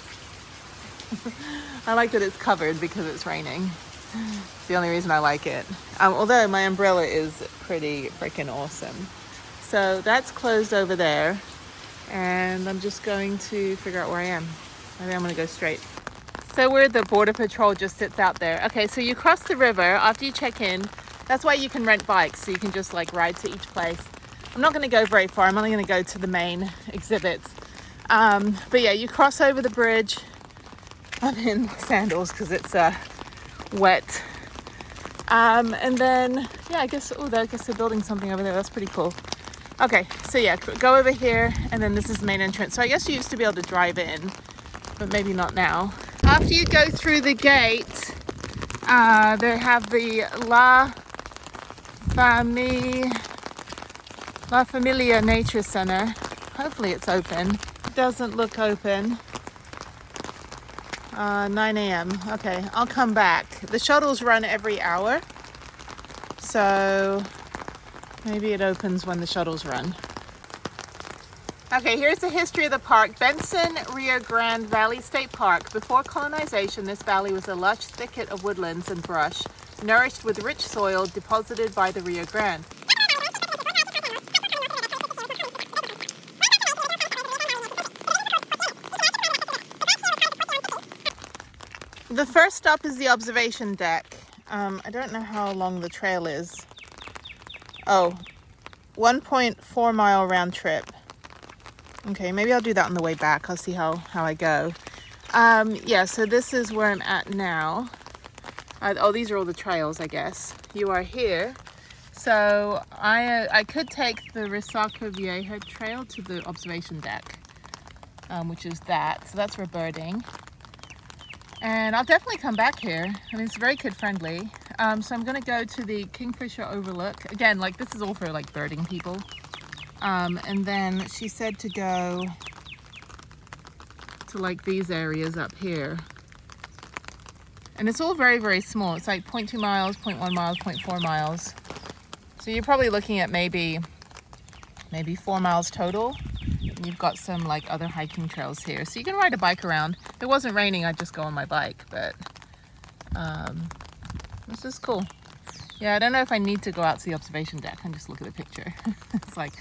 I like that it's covered because it's raining. It's the only reason I like it. Although my umbrella is pretty freaking awesome. So that's closed over there. And I'm just going to figure out where I am. I think I'm gonna go straight. So where the Border Patrol just sits out there. Okay, so you cross the river after you check in. That's why you can rent bikes. So you can just like ride to each place. I'm not gonna go very far. I'm only gonna go to the main exhibits. But yeah, you cross over the bridge. I'm in sandals because it's wet. And then, yeah, I guess they're building something over there. That's pretty cool. Okay, so yeah, go over here, and then this is the main entrance. So I guess you used to be able to drive in, but maybe not now. After you go through the gate, they have the La Familia Nature Center. Hopefully it's open. It doesn't look open. 9 a.m. Okay, I'll come back. The shuttles run every hour. So Maybe it opens when the shuttles run. Okay, here's the history of the park. Benson Rio Grande Valley State Park. Before colonization, this valley was a lush thicket of woodlands and brush, nourished with rich soil deposited by the Rio Grande. The first stop is the observation deck. I don't know how long the trail is. Oh, 1.4 mile round trip. Okay, maybe I'll do that on the way back. I'll see how I go. Yeah, so this is where I'm at now. Oh, these are all the trails, I guess. You are here. So I could take the Resaca Vieja trail to the observation deck, which is that. So that's for birding. And I'll definitely come back here. I mean, it's very kid friendly. So I'm gonna go to the Kingfisher Overlook. Again, like this is all for like birding people. And then she said to go to like these areas up here. And it's all very, very small. It's like 0.2 miles, 0.1 miles, 0.4 miles. So you're probably looking at maybe 4 miles total. And you've got some like other hiking trails here. So you can ride a bike around. If it wasn't raining, I'd just go on my bike, but this is cool. Yeah, I don't know if I need to go out to the observation deck and just look at the picture. It's like,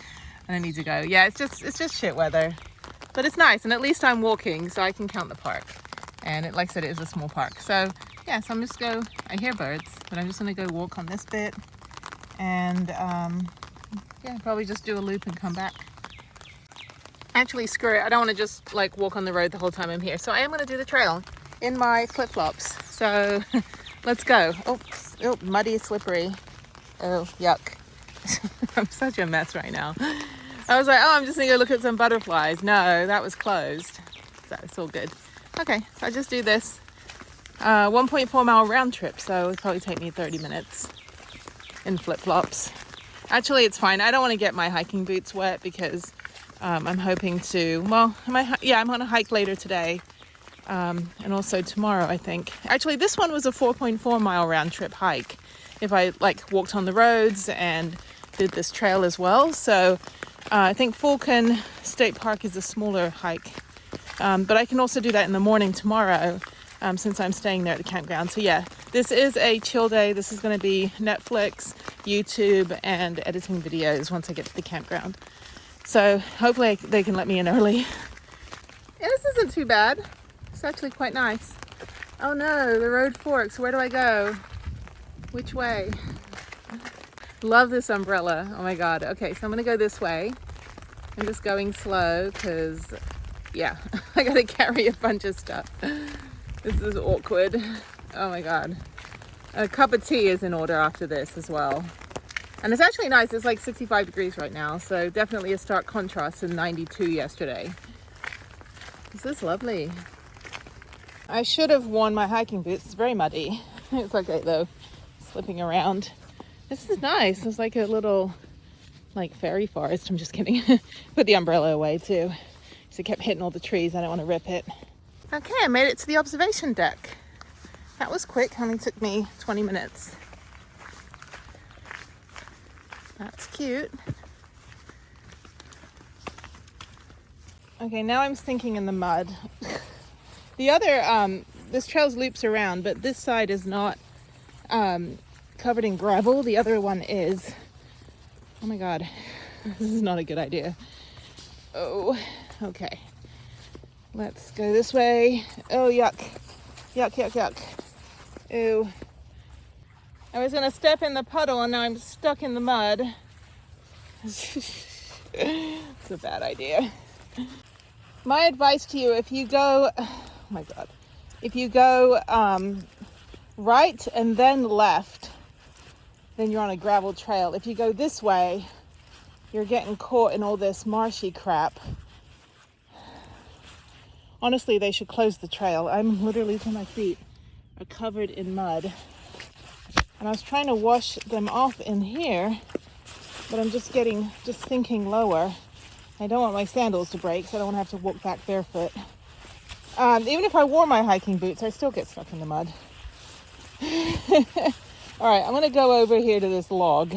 I don't need to go. Yeah, it's just shit weather, but it's nice. And at least I'm walking, so I can count the park. And it, like I said, it is a small park. So yeah, so I'm just I hear birds, but I'm just gonna go walk on this bit. And yeah, probably just do a loop and come back. Actually, screw it. I don't want to just like walk on the road the whole time I'm here. So I am gonna do the trail in my flip-flops. So let's go. Oh, muddy, slippery. Oh, yuck. I'm such a mess right now. I was like, oh, I'm just gonna go look at some butterflies. No, that was closed. So it's all good. Okay, so I just do this 1.4 mile round trip. So it'll probably take me 30 minutes in flip-flops. Actually, it's fine. I don't want to get my hiking boots wet because I'm hoping to, well, I'm on a hike later today. And also tomorrow, I think. Actually, this one was a 4.4 mile round trip hike. If I like walked on the roads and did this trail as well. So I think Falcon State Park is a smaller hike. But I can also do that in the morning tomorrow since I'm staying there at the campground. So yeah, this is a chill day. This is going to be Netflix, YouTube, and editing videos once I get to the campground. So hopefully they can let me in early. Yeah, this isn't too bad. It's actually quite nice. Oh no, the road forks. Where do I go? Which way? Love this umbrella. Oh my god. Okay, so I'm gonna go this way. I'm just going slow because, yeah, I gotta carry a bunch of stuff. This is awkward. Oh my god. A cup of tea is in order after this as well. And it's actually nice. It's like 65 degrees right now, so definitely a stark contrast to 92 yesterday. This is lovely. I should have worn my hiking boots. It's very muddy. It's okay though, slipping around. This is nice. It's like a little like fairy forest. I'm just kidding. Put the umbrella away too. So it kept hitting all the trees. I don't want to rip it. Okay, I made it to the observation deck. That was quick. Only took me 20 minutes. That's cute. Okay, now I'm sinking in the mud. The other, this trail's loops around, but this side is not covered in gravel. The other one is. Oh my god, this is not a good idea. Oh, okay. Let's go this way. Oh, yuck. Yuck, yuck, yuck. Ew. I was gonna step in the puddle and now I'm stuck in the mud. It's a bad idea. My advice to you, if you go, oh my god, if you go right and then left, then you're on a gravel trail. If you go this way, you're getting caught in all this marshy crap. Honestly, they should close the trail. I'm literally, to my feet are covered in mud. And I was trying to wash them off in here, but I'm just sinking lower. I don't want my sandals to break, so I don't want to have to walk back barefoot. Even if I wore my hiking boots, I still get stuck in the mud. All right, I'm going to go over here to this log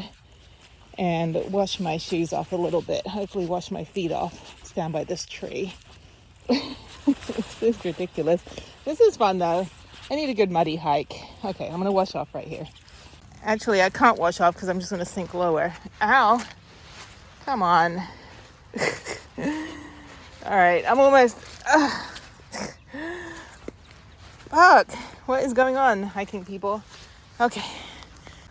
and wash my shoes off a little bit. Hopefully wash my feet off. Stand by this tree. This is ridiculous. This is fun though. I need a good muddy hike. Okay, I'm gonna wash off right here. Actually, I can't wash off because I'm just gonna sink lower. Ow. Come on. All right, I'm almost... Fuck. What is going on, hiking people? Okay.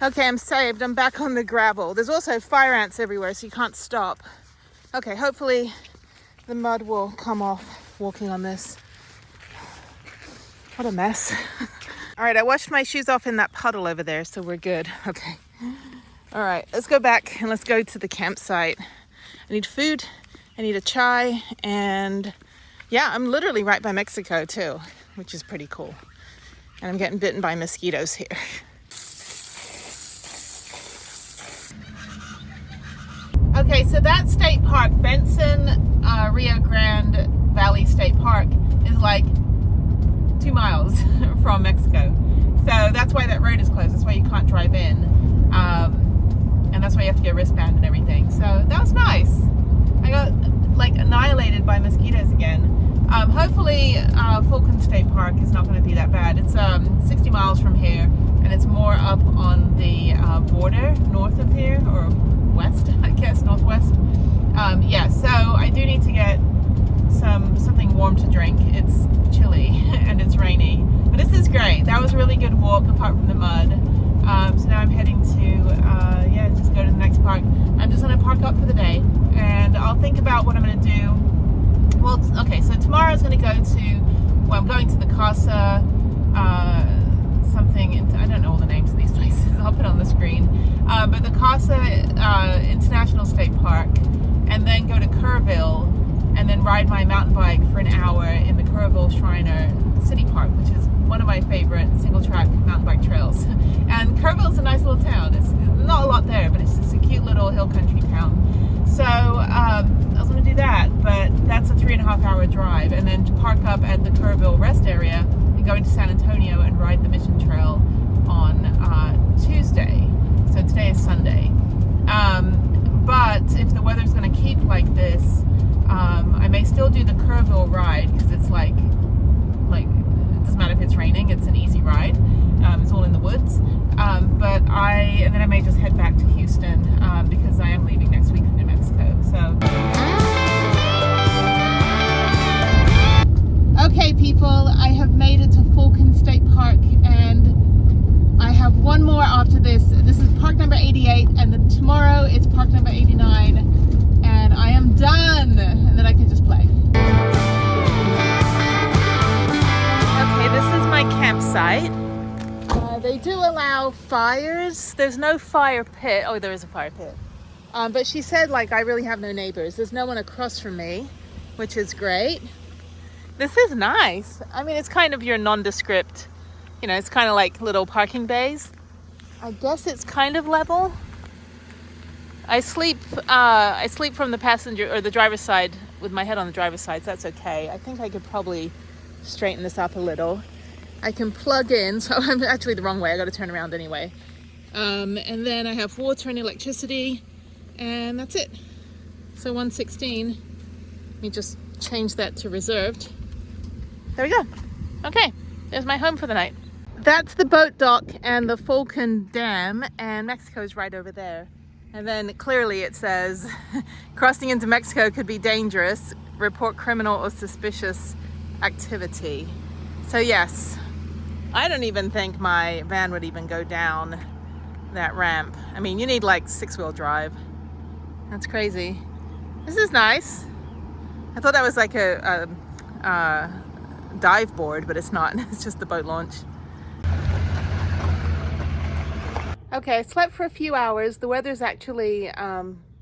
Okay, I'm saved. I'm back on the gravel. There's also fire ants everywhere, so you can't stop. Okay, hopefully the mud will come off walking on this. What a mess. All right, I washed my shoes off in that puddle over there, so we're good. Okay. All right, let's go back and let's go to the campsite. I need food, I need a chai, and yeah, I'm literally right by Mexico too, which is pretty cool. And I'm getting bitten by mosquitoes here. Okay, so that state park, Benson Rio Grande Valley State Park, is like 2 miles from Mexico. So that's why that road is closed. That's why you can't drive in. And that's why you have to get a wristband and everything. So that was nice. I got like annihilated by mosquitoes again. Hopefully Falcon State Park is not going to be that bad. It's 60 miles from here, and it's more up on the border north of here, or west, I guess, northwest. Yeah, so I do need to get something warm to drink. It's chilly and it's rainy, but this is great. That was a really good walk apart from the mud. So now I'm heading to yeah, just go to the next park. I'm just going to park up for the day, and I'll think about what I'm going to do. Well, okay, so tomorrow is going to go to, well, I'm going to the Casa something, I don't know all the names of these places. I'll put it on the screen. But the Casa International State Park, and then go to Kerrville, and then ride my mountain bike for an hour in the Kerrville Shriner City Park, which is one of my favorite single track mountain bike trails. And Kerrville's a nice little town. It's not a lot there, but it's just a cute little hill country town. So I was going to do that, but that's a 3.5 hour drive, and then to park up at the Kerrville rest area and go into San Antonio and ride the Mission Trail on Tuesday. So today is Sunday. But if the weather's going to keep like this, I may still do the Kerrville ride, because it's like it doesn't matter if it's raining, it's an easy ride. It's all in the woods. And then I may just head back to Houston, because I am leaving next week for New Mexico. So. Okay, people, I have made it to Falcon State Park, and I have one more after this. This is park number 88, and then tomorrow it's park number 89, and I am done, and then I can just play. Okay, this is my campsite. They do allow fires. There's no fire pit. Oh, there is a fire pit. But she said, like, I really have no neighbors. There's no one across from me, which is great. This is nice. I mean, it's kind of your nondescript, you know, it's kind of like little parking bays. I guess it's kind of level. I sleep from the passenger or the driver's side with my head on the driver's side, so that's okay. I think I could probably straighten this up a little. I can plug in, so I'm actually the wrong way. I got to turn around anyway. And then I have water and electricity, and that's it. So 116. Let me just change that to reserved. There we go. Okay, there's my home for the night. That's the boat dock and the Falcon Dam, and Mexico's right over there. And then clearly it says, crossing into Mexico could be dangerous. Report criminal or suspicious activity. So yes, I don't even think my van would even go down that ramp. I mean, you need like 6-wheel drive. That's crazy. This is nice. I thought that was like a dive board, but it's not. It's just the boat launch. Okay, I slept for a few hours. The weather's actually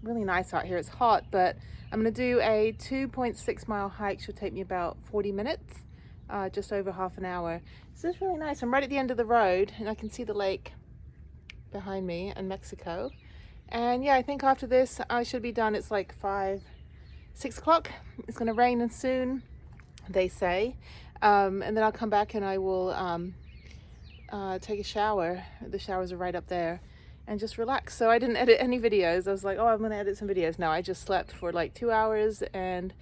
really nice out here. It's hot, but I'm gonna do a 2.6 mile hike. Should take me about 40 minutes, just over half an hour. So it's really nice. I'm right at the end of the road, and I can see the lake behind me and Mexico. And yeah, I think after this I should be done. It's like 6 o'clock. It's gonna rain soon, they say. And then I'll come back and I will take a shower. The showers are right up there. and just relax. So I didn't edit any videos. I was like, oh, I'm gonna edit some videos. No, I just slept for like 2 hours and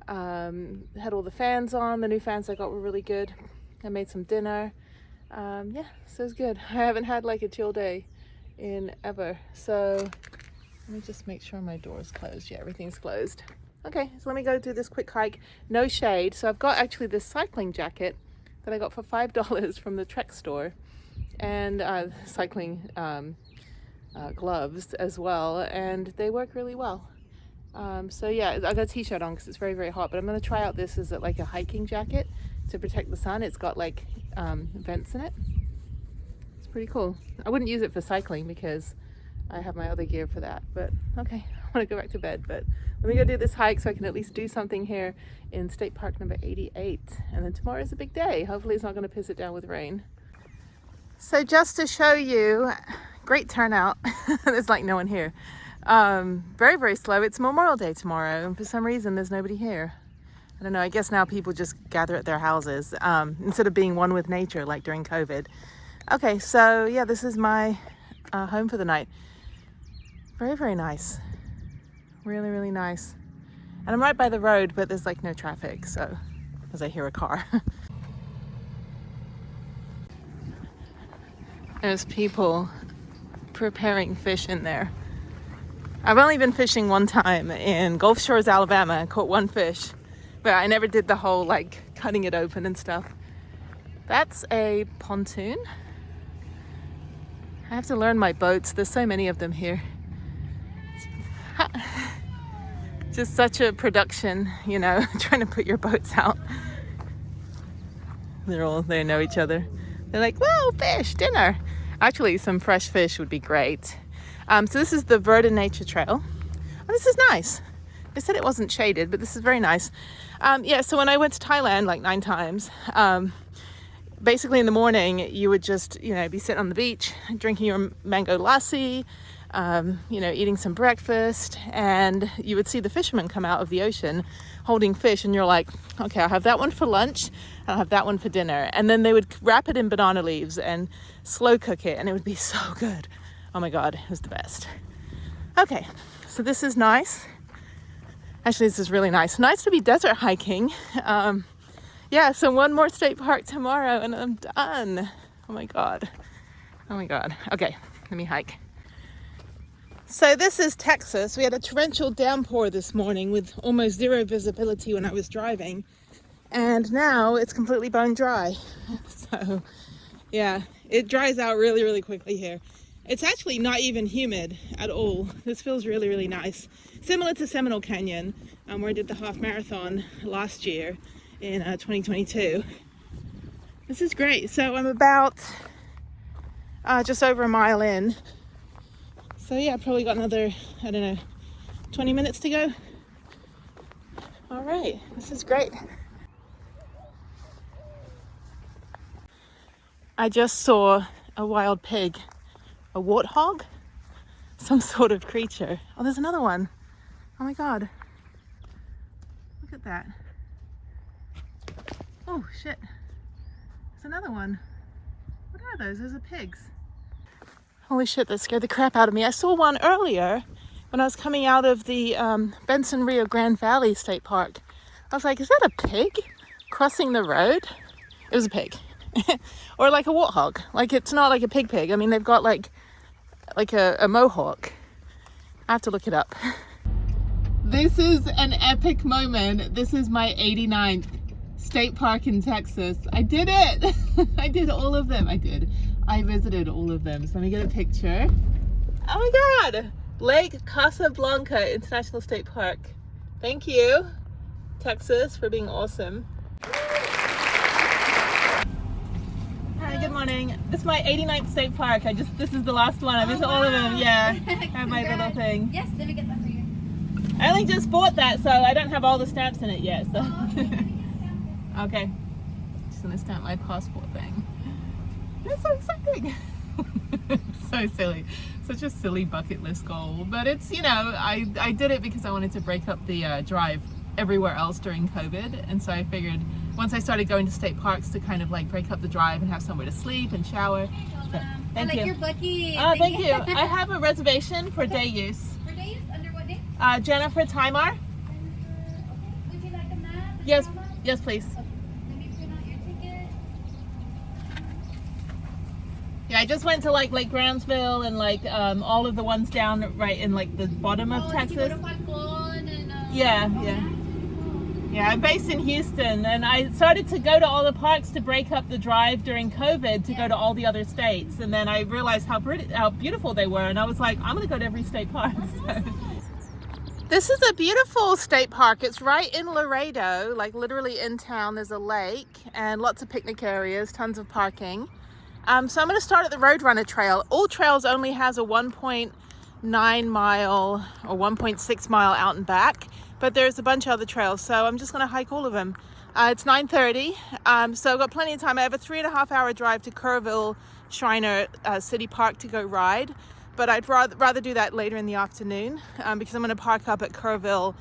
had all the fans on. The new fans I got were really good. I made some dinner. Yeah, so it's good. I haven't had like a chill day in ever. So let me just make sure my door is closed. Yeah, everything's closed. Okay, so let me go do this quick hike. No shade. So I've got actually this cycling jacket that I got for $5 from the Trek store, and cycling gloves as well, and they work really well. So yeah, I got a t-shirt on because it's very, very hot, but I'm going to try out this as like a hiking jacket to protect the sun. It's got like vents in it. It's pretty cool. I wouldn't use it for cycling because I have my other gear for that, but okay, I want to go back to bed, but let me go do this hike so I can at least do something here in State Park number 88. And then tomorrow's a big day. Hopefully it's not going to piss it down with rain. So just to show you, great turnout. There's like no one here. Very, very slow. It's Memorial Day tomorrow, and for some reason there's nobody here. I don't know, I guess now people just gather at their houses instead of being one with nature like during COVID. Okay, so yeah, this is my home for the night. Very, very nice. Really, really nice. And I'm right by the road, but there's like no traffic, so as I hear a car. There's people preparing fish in there. I've only been fishing one time in Gulf Shores, Alabama. I caught one fish, but I never did the whole like cutting it open and stuff. That's a pontoon. I have to learn my boats. There's so many of them here. Just such a production, you know, trying to put your boats out. They know each other. They're like, whoa, fish, dinner. Actually, some fresh fish would be great. So this is the Verdant Nature Trail. Oh, this is nice. They said it wasn't shaded, but this is very nice. Yeah, so when I went to Thailand like 9 times, basically in the morning, you would just, you know, be sitting on the beach, drinking your mango lassi, you know, eating some breakfast, and you would see the fishermen come out of the ocean holding fish, and you're like, okay, I'll have that one for lunch, and I'll have that one for dinner. And then they would wrap it in banana leaves and slow cook it, and it would be so good. Oh my God, it was the best. Okay, so this is nice. Actually, this is really nice. Nice to be desert hiking. Yeah, so one more state park tomorrow and I'm done. Oh my God. Oh my God. Okay, let me hike. So this is Texas. We had a torrential downpour this morning with almost zero visibility when I was driving. And now it's completely bone dry. So yeah, it dries out really, really quickly here. It's actually not even humid at all. This feels really, really nice. Similar to Seminole Canyon, where I did the half marathon last year in 2022. This is great. So I'm about just over a mile in. So yeah, probably got another, I don't know, 20 minutes to go. All right, this is great. I just saw a wild pig, a warthog, some sort of creature. Oh, there's another one. Oh my God. Look at that. Oh shit. There's another one. What are those? Those are pigs. Holy shit, that scared the crap out of me. I saw one earlier when I was coming out of the Benson Rio Grande Valley State Park. I was like, is that a pig crossing the road? It was a pig. Or like a warthog. Like, it's not like a pig. I mean, they've got like a mohawk. I have to look it up. This is an epic moment. This is my 89th state park in Texas. I did it. I did all of them. I visited all of them. So let me get a picture. Oh my God. Lake Casablanca International State Park. Thank you, Texas, for being awesome. Hi, good morning. This is my 89th state park. This is the last one. I visited all of them. Yeah. I have my little thing. Yes, let me get that for you. I only just bought that, so I don't have all the stamps in it yet. So. Okay. Just gonna stamp my passport thing. That's so exciting. It's so silly. Such a silly bucket list goal. But it's, you know, I did it because I wanted to break up the drive everywhere else during COVID. And so I figured once I started going to state parks to kind of like break up the drive and have somewhere to sleep and shower. But thank I like you. your bucket. Oh, thank you. I have a reservation for day use. For days? Under what name? Jennifer Timar. Okay. Would you like a map? Yes, yes, please. Okay. Let me print out your ticket. Yeah, I just went to like Lake Brownsville and like all of the ones down right in like the bottom of Did you go Texas. to Falcon and Yeah, yeah. Yeah, I'm based in Houston, and I started to go to all the parks to break up the drive during COVID to go to all the other states, and then I realized how beautiful they were, and I was like, I'm gonna go to every state park. So. This is a beautiful state park. It's right in Laredo, like literally in town. There's a lake and lots of picnic areas, tons of parking. So I'm gonna start at the Roadrunner Trail. All Trails only has a 1.9 mile or 1.6 mile out and back, but there's a bunch of other trails, so I'm just going to hike all of them. It's 9:30, so I've got plenty of time. I have a 3.5 hour drive to Kerrville Shriner City Park to go ride, but I'd rather do that later in the afternoon because I'm going to park up at Kerrville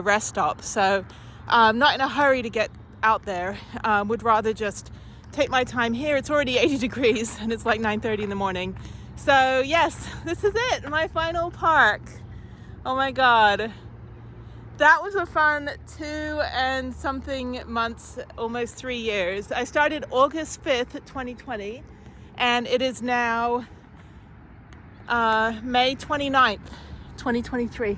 rest stop. So I'm not in a hurry to get out there. Would rather just take my time here. It's already 80 degrees and it's like 9:30 in the morning. So yes, this is it, my final park. Oh my God. That was a fun 2 and something months, almost 3 years. I started August 5th, 2020, and it is now May 29th, 2023.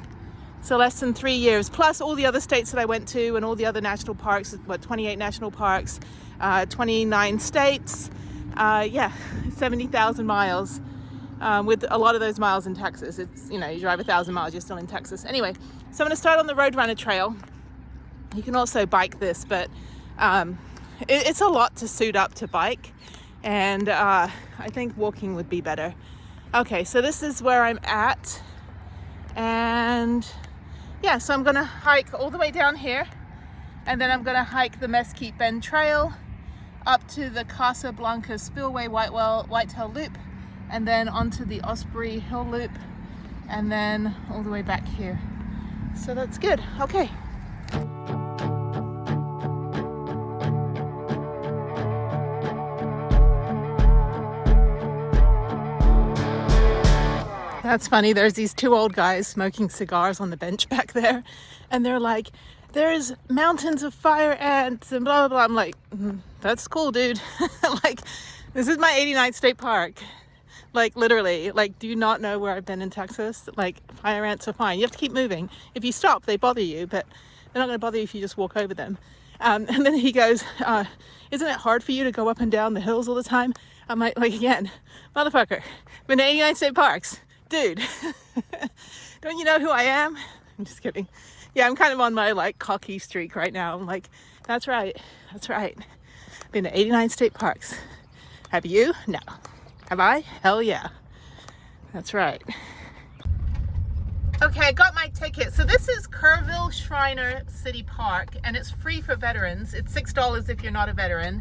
So less than 3 years, plus all the other states that I went to and all the other national parks, 28 national parks, 29 states, 70,000 miles. With a lot of those miles in Texas. It's, you drive 1,000 miles, you're still in Texas. Anyway, so I'm going to start on the Roadrunner Trail. You can also bike this, but it's a lot to suit up to bike, and I think walking would be better. Okay, so this is where I'm at, and yeah, so I'm going to hike all the way down here, and then I'm going to hike the Mesquite Bend Trail up to the Casa Blanca Spillway Whitetail Loop, and then onto the Osprey Hill Loop, and then all the way back here. So that's good. Okay. That's funny. There's these 2 old guys smoking cigars on the bench back there, and they're like, there's mountains of fire ants and blah, blah, blah. I'm like, that's cool, dude. Like, this is my 89th state park. Like, literally, like, do you not know where I've been in Texas? Like, fire ants are fine. You have to keep moving. If you stop, they bother you, but they're not going to bother you if you just walk over them. And then he goes, isn't it hard for you to go up and down the hills all the time? I'm like again, motherfucker, been to 89 state parks. Dude, don't you know who I am? I'm just kidding. Yeah, I'm kind of on my, like, cocky streak right now. I'm like, that's right. That's right. Been to 89 state parks. Have you? No. Have I? Hell yeah. That's right. Okay, I got my ticket. So this is Kerrville Shriner City Park, and it's free for veterans. It's $6 if you're not a veteran.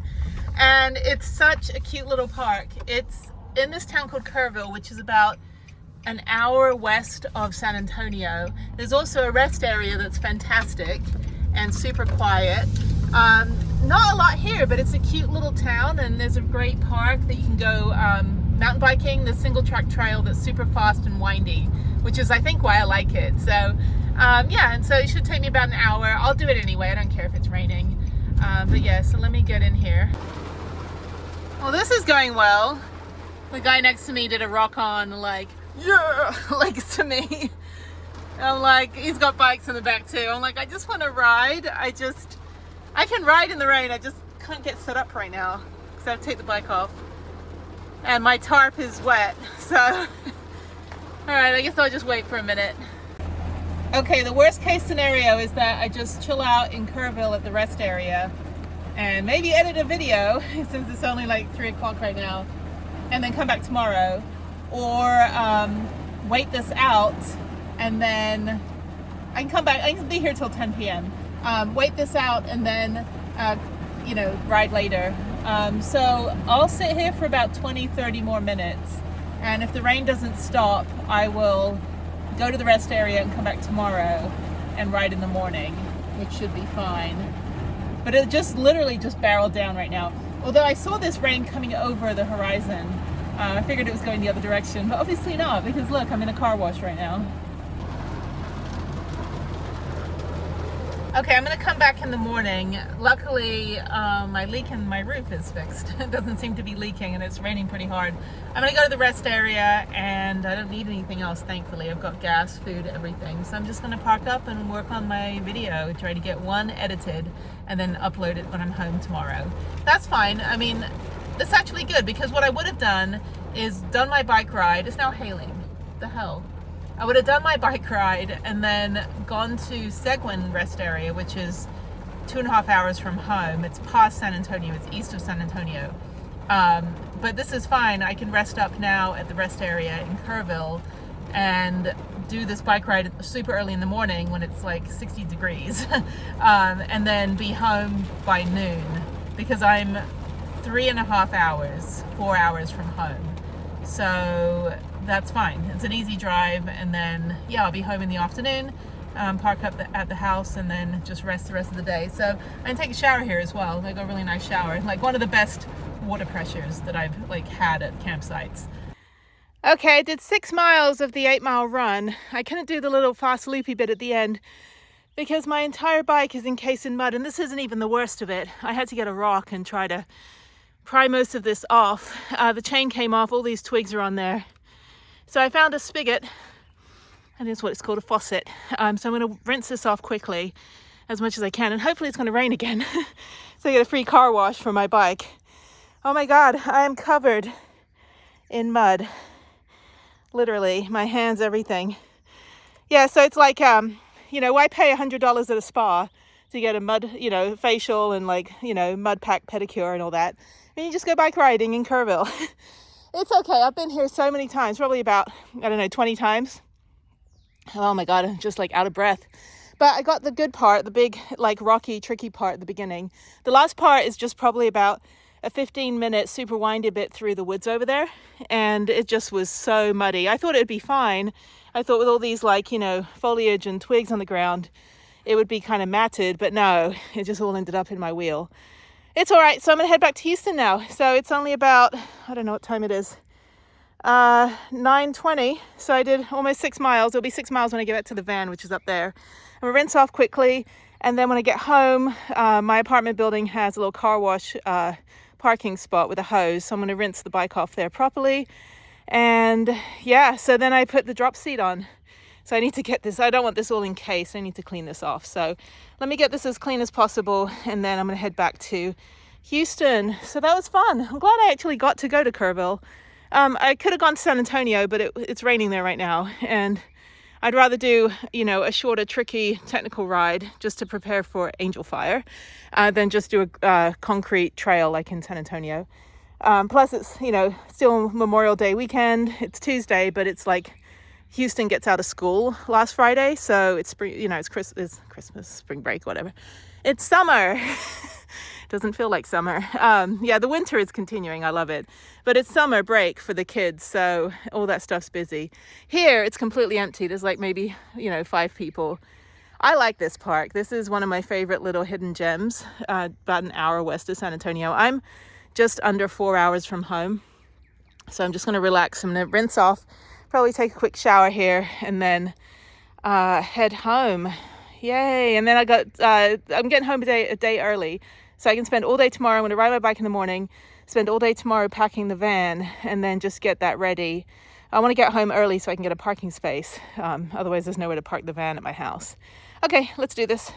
And it's such a cute little park. It's in this town called Kerrville, which is about an hour west of San Antonio. There's also a rest area that's fantastic and super quiet. Not a lot here, but it's a cute little town, and there's a great park that you can go mountain biking, the single track trail that's super fast and windy, which is, I think, why I like it. So yeah, and so it should take me about an hour. I'll do it anyway. I don't care if it's raining. But yeah, so let me get in here. Well, this is going well. The guy next to me did a rock on, like, yeah, like, to me. I'm like, he's got bikes in the back too. I'm like, I just want to ride. I can ride in the rain. I just can't get set up right now because I have to take the bike off. And my tarp is wet, so. All right, I guess I'll just wait for a minute. Okay, the worst case scenario is that I just chill out in Kerrville at the rest area and maybe edit a video since it's only like 3 o'clock right now, and then come back tomorrow, or wait this out and then I can come back. I can be here till 10 p.m. Wait this out and then ride later. So I'll sit here for about 20-30 more minutes, and if the rain doesn't stop, I will go to the rest area and come back tomorrow and ride in the morning, which should be fine. but it just literally just barreled down right now. Although I saw this rain coming over the horizon, I figured it was going the other direction, but obviously not, because look, I'm in a car wash right now. Okay, I'm gonna come back in the morning. Luckily, my leak in my roof is fixed. It doesn't seem to be leaking and it's raining pretty hard. I'm gonna go to the rest area and I don't need anything else, thankfully. I've got gas, food, everything. So I'm just gonna park up and work on my video, try to get one edited and then upload it when I'm home tomorrow. That's fine. I mean, that's actually good because what I would have done is done my bike ride. It's now hailing. The hell? I would have done my bike ride and then gone to Seguin rest area, which is 2.5 hours from home. It's past San Antonio, it's east of San Antonio. But this is fine. I can rest up now at the rest area in Kerrville and do this bike ride super early in the morning when it's like 60 degrees and then be home by noon because I'm 3.5 hours, 4 hours from home. So that's fine. It's an easy drive, and then yeah, I'll be home in the afternoon, park up at the house, and then just rest the rest of the day. So I'm gonna take a shower here as well. I got a really nice shower, like one of the best water pressures that I've like had at campsites. Okay, I did 6 miles of the 8-mile run. I couldn't do the little fast loopy bit at the end because my entire bike is encased in mud, and this isn't even the worst of it. I had to get a rock and try to pry most of this off. The chain came off, all these twigs are on there. So I found a spigot, and it's what it's called, a faucet. So I'm going to rinse this off quickly as much as I can, and hopefully it's going to rain again. So I get a free car wash for my bike. Oh my God, I am covered in mud. Literally, my hands, everything. Yeah, so it's like, you know, why pay $100 at a spa to get a mud, you know, facial and like, you know, mud pack pedicure and all that? And you just go bike riding in Kerrville. It's okay. I've been here so many times, probably about, I don't know, 20 times. Oh my God, I'm just like out of breath. But I got the good part, the big, like rocky, tricky part at the beginning. The last part is just probably about a 15-minute super windy bit through the woods over there. And it just was so muddy. I thought it'd be fine. I thought with all these like, you know, foliage and twigs on the ground, it would be kind of matted, but no, it just all ended up in my wheel. It's all right. So I'm going to head back to Houston now. So it's only about, I don't know what time it is, 9:20. So I did almost 6 miles. It'll be 6 miles when I get back to the van, which is up there. I'm going to rinse off quickly. And then when I get home, my apartment building has a little car wash parking spot with a hose. So I'm going to rinse the bike off there properly. And yeah, so then I put the drop seat on. So I need to get this, I don't want this all encased. I need to clean this off. So let me get this as clean as possible. And then I'm going to head back to Houston. So that was fun. I'm glad I actually got to go to Kerrville. I could have gone to San Antonio, but it's raining there right now. And I'd rather do, you know, a shorter, tricky, technical ride just to prepare for Angel Fire than just do a concrete trail like in San Antonio. Plus it's, you know, still Memorial Day weekend. It's Tuesday, but it's like Houston gets out of school last Friday, so it's spring, you know, it's Christmas, spring break, whatever. It's summer. Doesn't feel like summer. Yeah, the winter is continuing. I love it, but it's summer break for the kids, so all that stuff's busy. Here, it's completely empty. There's like maybe, you know, 5 people. I like this park. This is one of my favorite little hidden gems. About an hour west of San Antonio. I'm just under 4 hours from home, so I'm just going to relax. I'm going to rinse off. Probably take a quick shower here and then head home. Yay. And then I'm getting home a day early, so I can spend all day tomorrow. I'm going to ride my bike in the morning, spend all day tomorrow packing the van, and then just get that ready. I want to get home early so I can get a parking space. Otherwise there's nowhere to park the van at my house. Okay, let's do this.